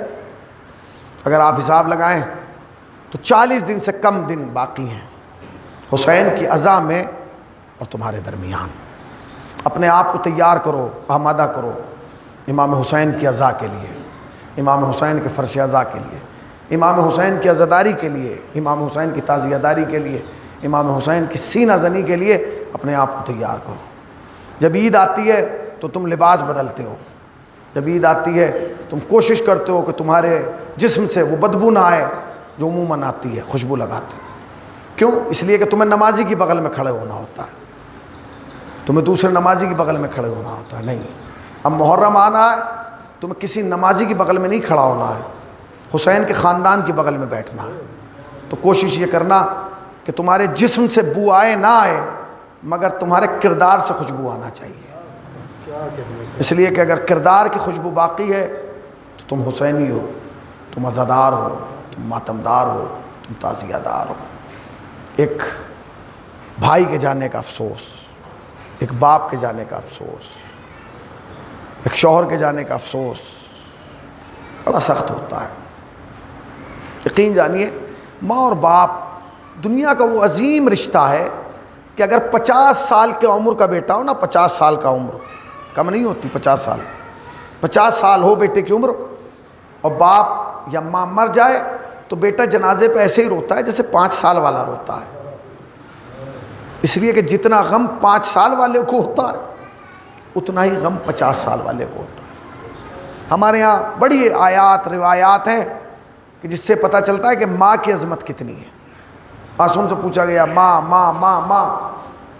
اگر آپ حساب لگائیں تو 40 دن سے کم دن باقی ہیں حسین کی عزا میں اور تمہارے درمیان. اپنے آپ کو تیار کرو، آمادہ کرو امام حسین کی عزا کے لیے، امام حسین کے فرش عزا کے لیے، امام حسین کی عزاداری کے لیے، امام حسین کی تعزیہ داری کے لیے، امام حسین کی سینہ زنی کے لیے اپنے آپ کو تیار کرو. جب عید آتی ہے تو تم لباس بدلتے ہو. جب عید آتی ہے تم کوشش کرتے ہو کہ تمہارے جسم سے وہ بدبو نہ آئے جو عموماً آتی ہے، خوشبو لگاتے ہو. کیوں؟ اس لیے کہ تمہیں نمازی کی بغل میں کھڑے ہونا ہوتا ہے، تمہیں دوسرے نمازی کی بغل میں کھڑے ہونا ہوتا ہے، نہیں۔ اب محرم آنا ہے، تمہیں کسی نمازی کی بغل میں نہیں کھڑا ہونا ہے، حسین کے خاندان کی بغل میں بیٹھنا ہے۔ تو کوشش یہ کرنا کہ تمہارے جسم سے بو آئے نہ آئے، مگر تمہارے کردار سے خوشبو آنا چاہیے، اس لیے کہ اگر کردار کی خوشبو باقی ہے تو تم حسینی ہو، تم عزادار ہو، تم ماتمدار ہو، تم تعزیہ دار ہو۔ ایک بھائی کے جانے کا افسوس، ایک باپ کے جانے کا افسوس، ایک شوہر کے جانے کا افسوس بڑا سخت ہوتا ہے۔ یقین جانیے ماں اور باپ دنیا کا وہ عظیم رشتہ ہے کہ اگر 50 سال کے عمر کا بیٹا ہو نا، 50 سال کا عمر کم نہیں ہوتی، 50 سال ہو بیٹے کی عمر، اور باپ یا ماں مر جائے تو بیٹا جنازے پہ ایسے ہی روتا ہے جیسے 5 سال والا روتا ہے، اس لیے کہ جتنا غم 5 سال والے کو ہوتا ہے اتنا ہی غم 50 سال والے کو ہوتا ہے۔ ہمارے ہاں بڑی آیات روایات ہیں کہ جس سے پتہ چلتا ہے کہ ماں کی عظمت کتنی ہے۔ معصوم سے پوچھا گیا ماں ماں ماں ماں،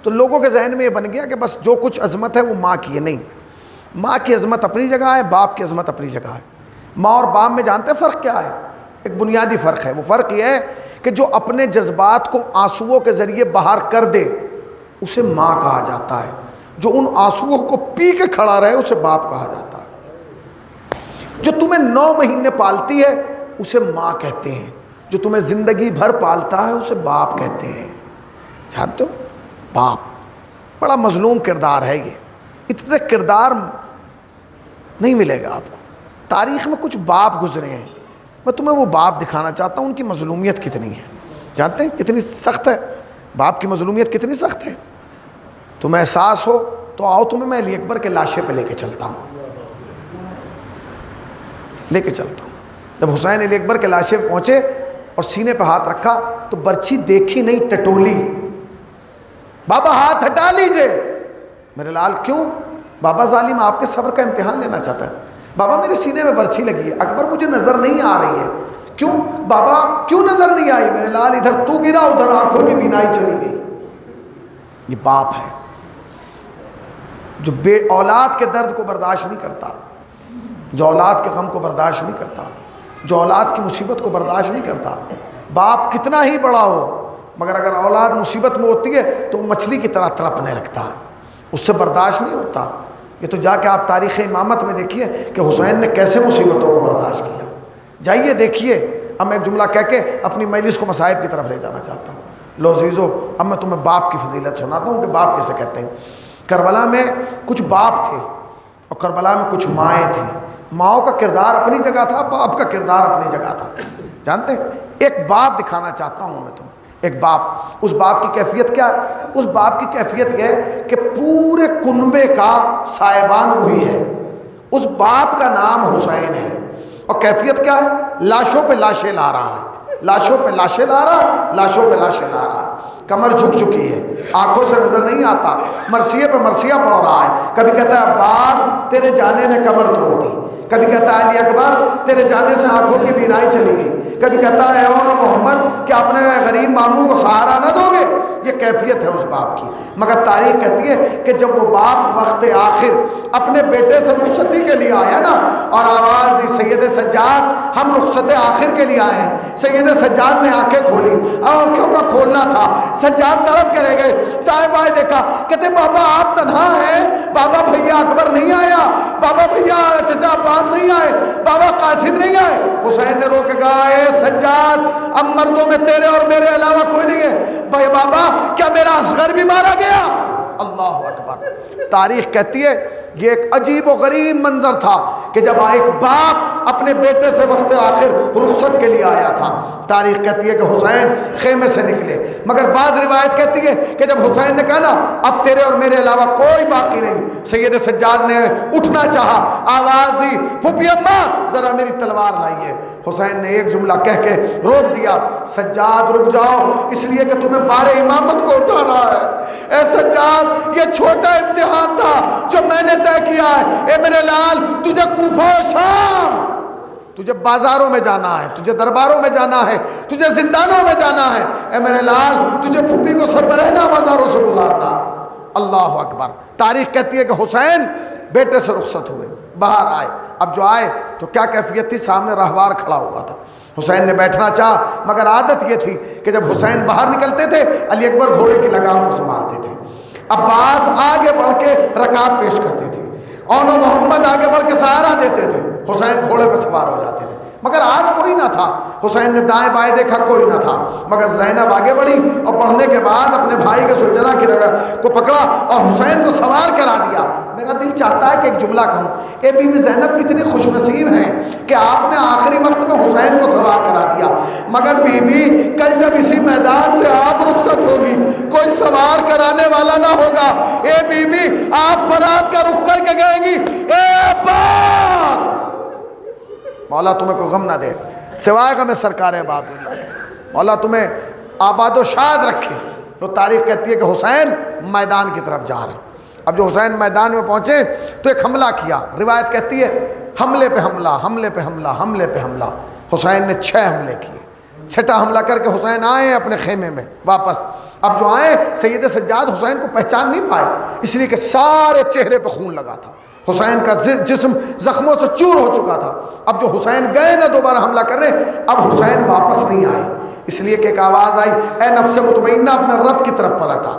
تو لوگوں کے ذہن میں یہ بن گیا کہ بس جو کچھ عظمت ہے وہ ماں کی ہے، نہیں، ماں کی عظمت اپنی جگہ ہے، باپ کی عظمت اپنی جگہ ہے۔ ماں اور باپ میں جانتے ہیں فرق کیا ہے؟ ایک بنیادی فرق ہے، وہ فرق یہ ہے کہ جو اپنے جذبات کو آنسوؤں کے ذریعے باہر کر دے اسے ماں کہا جاتا ہے، جو ان آنسوؤں کو پی کے کھڑا رہے اسے باپ کہا جاتا ہے۔ جو تمہیں 9 مہینے پالتی ہے اسے ماں کہتے ہیں، جو تمہیں زندگی بھر پالتا ہے اسے باپ کہتے ہیں۔ جانتے ہو باپ بڑا مظلوم کردار ہے، یہ اتنے کردار نہیں ملے گا آپ کو۔ تاریخ میں کچھ باپ گزرے ہیں، میں تمہیں وہ باپ دکھانا چاہتا ہوں، ان کی مظلومیت کتنی ہے۔ جانتے ہیں کتنی سخت ہے باپ کی مظلومیت، کتنی سخت ہے؟ تمہیں احساس ہو تو آؤ تمہیں میں علی اکبر کے لاشے پہ لے کے چلتا ہوں، لے کے چلتا ہوں۔ جب حسین علی اکبر کے لاشے پہ پہنچے اور سینے پہ ہاتھ رکھا تو برچھی دیکھی نہیں ٹٹولی، بابا ہاتھ ہٹا لیجئے۔ میرے لال کیوں؟ بابا ظالم آپ کے صبر کا امتحان لینا چاہتا ہے۔ بابا میرے سینے میں برچھی لگی ہے، اکبر مجھے نظر نہیں آ رہی ہے۔ کیوں بابا کیوں نظر نہیں آئی؟ میرے لال ادھر تو گرا ادھر آنکھوں کی بینائی چلی گئی۔ یہ باپ ہے جو بے اولاد کے درد کو برداشت نہیں کرتا، جو اولاد کے غم کو برداشت نہیں کرتا، جو اولاد کی مصیبت کو برداشت نہیں کرتا۔ باپ کتنا ہی بڑا ہو مگر اگر اولاد مصیبت میں ہوتی ہے تو وہ مچھلی کی طرح تڑپنے لگتا ہے، اس سے برداشت نہیں ہوتا۔ یہ تو جا کے آپ تاریخ امامت میں دیکھیے کہ حسین نے کیسے مصیبتوں کو برداشت کیا، جائیے دیکھیے۔ اب میں ایک جملہ کہہ کے اپنی مجلس کو مصائب کی طرف لے جانا چاہتا ہوں۔ لو عزیزو، اب میں تمہیں باپ کی فضیلت سناتا ہوں کہ باپ کیسے کہتے ہیں۔ کربلا میں کچھ باپ تھے اور کربلا میں کچھ مائیں تھیں۔ ماؤں کا کردار اپنی جگہ تھا، باپ کا کردار اپنی جگہ تھا۔ جانتے ہیں ایک باپ دکھانا چاہتا ہوں میں تمہیں، ایک باپ۔ اس باپ کی کیفیت کیا ہے؟ اس باپ کی کیفیت یہ ہے کہ پورے کنبے کا سائبان وہی ہے۔ اس باپ کا نام حسین ہے، اور کیفیت کیا ہے؟ لاشوں پہ لاشیں لا رہا ہے، لاشوں پہ لاشیں لا رہا ہے، لاشوں پہ لاشیں لا رہا ہے۔ کمر جھک چکی ہے، آنکھوں سے نظر نہیں آتا، مرثیے پہ مرثیہ پڑھ رہا ہے۔ کبھی کہتا ہے عباس تیرے جانے نے کمر توڑ دی، کبھی کہتا ہے علی اکبر تیرے جانے سے آنکھوں کی بینائی چلی گئی، کبھی کہتا ہے اے اون محمد کیا اپنے غریب ماموں کو سہارا نہ دو گے۔ یہ کیفیت ہے اس باپ کی۔ مگر تاریخ کہتی ہے کہ جب وہ باپ وقت آخر اپنے بیٹے سے رخصتی کے لیے آیا نا اور آواز دی سید سجاد ہم رخصت آخر کے لیے آئے ہیں، سید سجاد نے آنکھیں کھولی، آنکھوں کا کھولنا تھا۔ سجاد طلب کرے گئے، دائیں بائیں دیکھا، کہتے بابا آپ تنہا ہیں، بابا بھیا اکبر نہیں آیا، بابا بھیا چچا عباس نہیں آئے، بابا قاسم نہیں آئے۔ حسین نے رو کے کہا اے سجاد اب مردوں میں تیرے اور میرے علاوہ کوئی نہیں ہے، بھائی بابا کیا میرا اصغر بھی مارا گیا؟ اللہ اکبر۔ تاریخ کہتی ہے یہ ایک عجیب و غریب منظر تھا کہ جب ایک باپ اپنے بیٹے سے وقت آخر رخصت کے لیے آیا تھا۔ تاریخ کہتی ہے کہ حسین خیمے سے نکلے، مگر بعض روایت کہتی ہے کہ جب حسین نے کہا نا اب تیرے اور میرے علاوہ کوئی باقی نہیں، سید سجاد نے اٹھنا چاہا، آواز دی پھوپھی اماں ذرا میری تلوار لائیے۔ حسین نے ایک جملہ کہہ کے روک دیا، سجاد رک جاؤ اس لیے کہ تمہیں بار امامت کو اٹھانا ہے۔ اے سجاد یہ چھوٹا امتحان تھا جو میں نے طے کیا ہے، اے میرے لال تجھے کوفہ و شام تجھے بازاروں میں جانا ہے، تجھے درباروں میں جانا ہے، تجھے زندانوں میں جانا ہے، اے میرے لال تجھے پھوپھی کو سربراہنا بازاروں سے گزارنا۔ اللہ اکبر۔ تاریخ کہتی ہے کہ حسین بیٹے سے رخصت ہوئے، باہر آئے۔ اب جو آئے تو کیا کیفیت تھی، سامنے راہوار کھڑا ہوا تھا، حسین نے بیٹھنا چاہا، مگر عادت یہ تھی کہ جب حسین باہر نکلتے تھے علی اکبر گھوڑے کی لگام کو سنبھالتے تھے، عباس آگے بڑھ کے رکاب پیش کرتے تھے، اون و محمد آگے بڑھ کے سہارا دیتے تھے، حسین گھوڑے پہ سوار ہو جاتے تھے۔ مگر آج کوئی نہ تھا، حسین نے دائیں بائیں دیکھا، کوئی نہ تھا، مگر زینب آگے بڑھی اور بڑھنے کے بعد اپنے بھائی کے سلجنا کی رگا کو پکڑا اور حسین کو سوار کرا دیا۔ میرا دل چاہتا ہے کہ ایک جملہ کہوں، اے بی بی زینب کتنی خوش نصیب ہیں کہ آپ نے آخری وقت میں حسین کو سوار کرا دیا، مگر بی بی کل جب اسی میدان سے آپ رخصت ہوگی کوئی سوار کرانے والا نہ ہوگا، اے بی بی آپ فرات کا رخ کر کے کہیں گی اے عباس، مولا تمہیں کوئی غم نہ دے سوائے غم سرکار باب اللہ کے، مولا تمہیں آباد و شاد رکھے۔ تو تاریخ کہتی ہے کہ حسین میدان کی طرف جا رہے۔ اب جو حسین میدان میں پہنچے تو ایک حملہ کیا، روایت کہتی ہے حملے پہ حملہ، حملے پہ حملہ، حملے پہ حملہ، حسین نے 6 حملے کیے۔ 6واں حملہ کر کے حسین آئے اپنے خیمے میں واپس۔ اب جو آئے سید سجاد حسین کو پہچان نہیں پائے، اس لیے کہ سارے چہرے پہ خون لگا تھا، حسین کا جسم زخموں سے چور ہو چکا تھا۔ اب جو حسین گئے نا دوبارہ حملہ کر رہے، اب حسین واپس نہیں آئے، اس لیے کہ ایک آواز آئی اے نفس مطمئنہ اپنے رب کی طرف پلٹا۔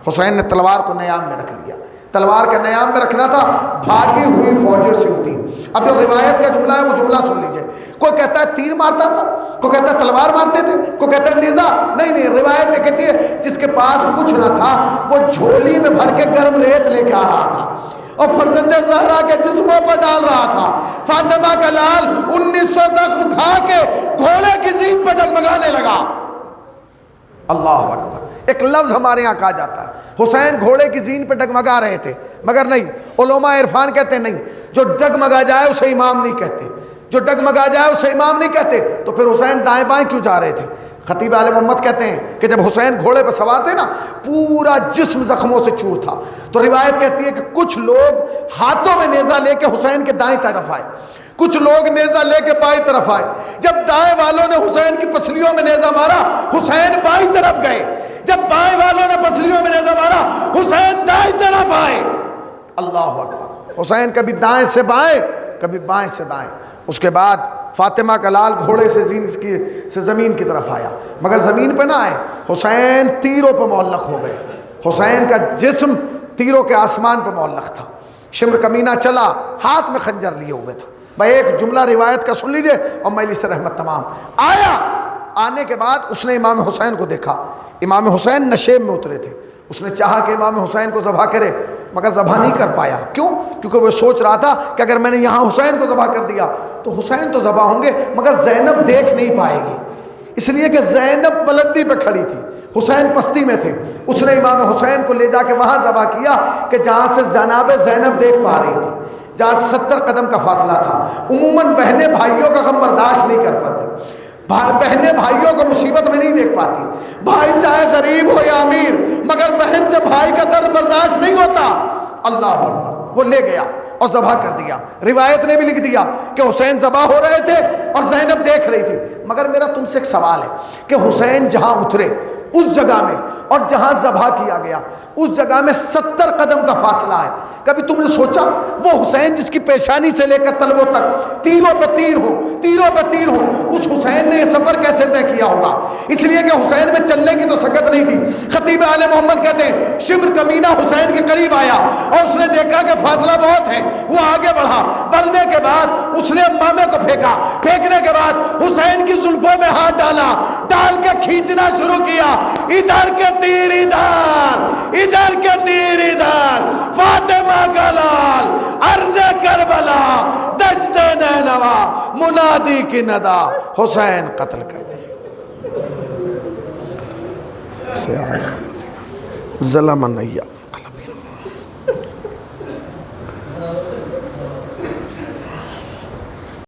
حسین نے تلوار کو نیام میں رکھ لیا، تلوار کا نیام میں رکھنا تھا، بھاگی ہوئی فوجیں سے ہوتی۔ اب جو روایت کا جملہ ہے وہ جملہ سن لیجئے، کوئی کہتا ہے تیر مارتا تھا، کوئی کہتا ہے تلوار مارتے تھے، کوئی کہتا ہے نیزہ، نہیں، روایت یہ کہتی ہے جس کے پاس کچھ نہ تھا وہ جھولی میں بھر کے گرم ریت لے کے آ رہا تھا اور فرزند زہرا کے جسموں پر ڈال رہا تھا۔ فاطمہ کا لال 1900 زخم کھا کے گھوڑے کی زین پہ ڈگمگانے لگا۔ اللہ اکبر۔ ایک لفظ ہمارے یہاں کہا جاتا ہے حسین گھوڑے کی زین پہ ڈگمگا رہے تھے، مگر نہیں، علماء عرفان کہتے ہیں نہیں، جو ڈگمگا جائے اسے امام نہیں کہتے، جو ڈگمگا جائے اسے امام نہیں کہتے۔ تو پھر حسین دائیں بائیں کیوں جا رہے تھے؟ خطیب آل محمد کہتے ہیں کہ جب حسین گھوڑے پہ سوار تھے نا پورا جسم زخموں سے چور تھا، تو روایت کہتی ہے کہ کچھ لوگ ہاتھوں میں نیزہ لے کے حسین کے دائیں طرف آئے، کچھ لوگ نیزہ لے کے بائیں طرف آئے۔ جب دائیں والوں نے حسین کی پسلیوں میں نیزہ مارا حسین بائیں طرف گئے، جب بائیں والوں نے پسلیوں میں نیزہ مارا حسین دائیں طرف آئے۔ اللہ اکبر۔ حسین کبھی دائیں سے بائیں کبھی بائیں سے دائیں۔ اس کے بعد فاطمہ کا لال گھوڑے سے زمین کی طرف آیا، مگر زمین پہ نہ آئے، حسین تیروں پہ معلق ہو گئے، حسین کا جسم تیروں کے آسمان پہ معلق تھا۔ شمر کمینہ چلا، ہاتھ میں خنجر لیے ہوئے تھا۔ بھائی ایک جملہ روایت کا سن لیجئے اور مجلس رحمت تمام۔ آیا، آنے کے بعد اس نے امام حسین کو دیکھا، امام حسین نشیب میں اترے تھے، اس نے چاہا کہ امام حسین کو ذبح کرے مگر ذبح نہیں کر پایا۔ کیوں؟ کیونکہ وہ سوچ رہا تھا کہ اگر میں نے یہاں حسین کو ذبح کر دیا تو حسین تو ذبح ہوں گے مگر زینب دیکھ نہیں پائے گی، اس لیے کہ زینب بلندی پہ کھڑی تھی، حسین پستی میں تھے۔ اس نے امام حسین کو لے جا کے وہاں ذبح کیا کہ جہاں سے جناب زینب دیکھ پا رہی تھی، جہاں 70 قدم کا فاصلہ تھا۔ عموماً بہنیں بھائیوں کا غم برداشت نہیں کر پاتی، بہنیں بھائیوں کو مصیبت میں نہیں دیکھ پاتی، بھائی چاہے غریب ہو یا امیر مگر بہن سے بھائی کا درد برداشت نہیں ہوتا۔ اللہ اکبر۔ وہ لے گیا اور ذبح کر دیا۔ روایت نے بھی لکھ دیا کہ حسین ذبح ہو رہے تھے اور زینب دیکھ رہی تھی۔ مگر میرا تم سے ایک سوال ہے کہ حسین جہاں اترے اس جگہ میں اور جہاں ذبح کیا گیا اس جگہ میں 70 قدم کا فاصلہ ہے، کبھی تم نے سوچا وہ حسین جس کی پیشانی سے لے کر تلووں تک تیروں پہ تیر ہو، تیروں پہ تیر ہو، اس حسین نے یہ سفر کیسے طے کیا ہوگا؟ اس لیے کہ حسین میں چلنے کی تو سکت نہیں تھی۔ خطیب آل محمد کہتے ہیں شمر کمینہ حسین کے قریب آیا اور اس نے دیکھا کہ فاصلہ بہت ہے، وہ آگے بڑھا، بڑھنے کے بعد اس نے امامے کو پھینکا، پھینکنے کے بعد حسین کی زلفوں میں ہاتھ ڈالا، ڈال کے کھینچنا شروع کیا، ادھر کے تیر ادھر، ادھر کے تیر ادھر، فاطمہ کا لال عرض کربلا دشت نینوا منادی کی ندا، حسین قتل کر دی۔ ظلم النیہ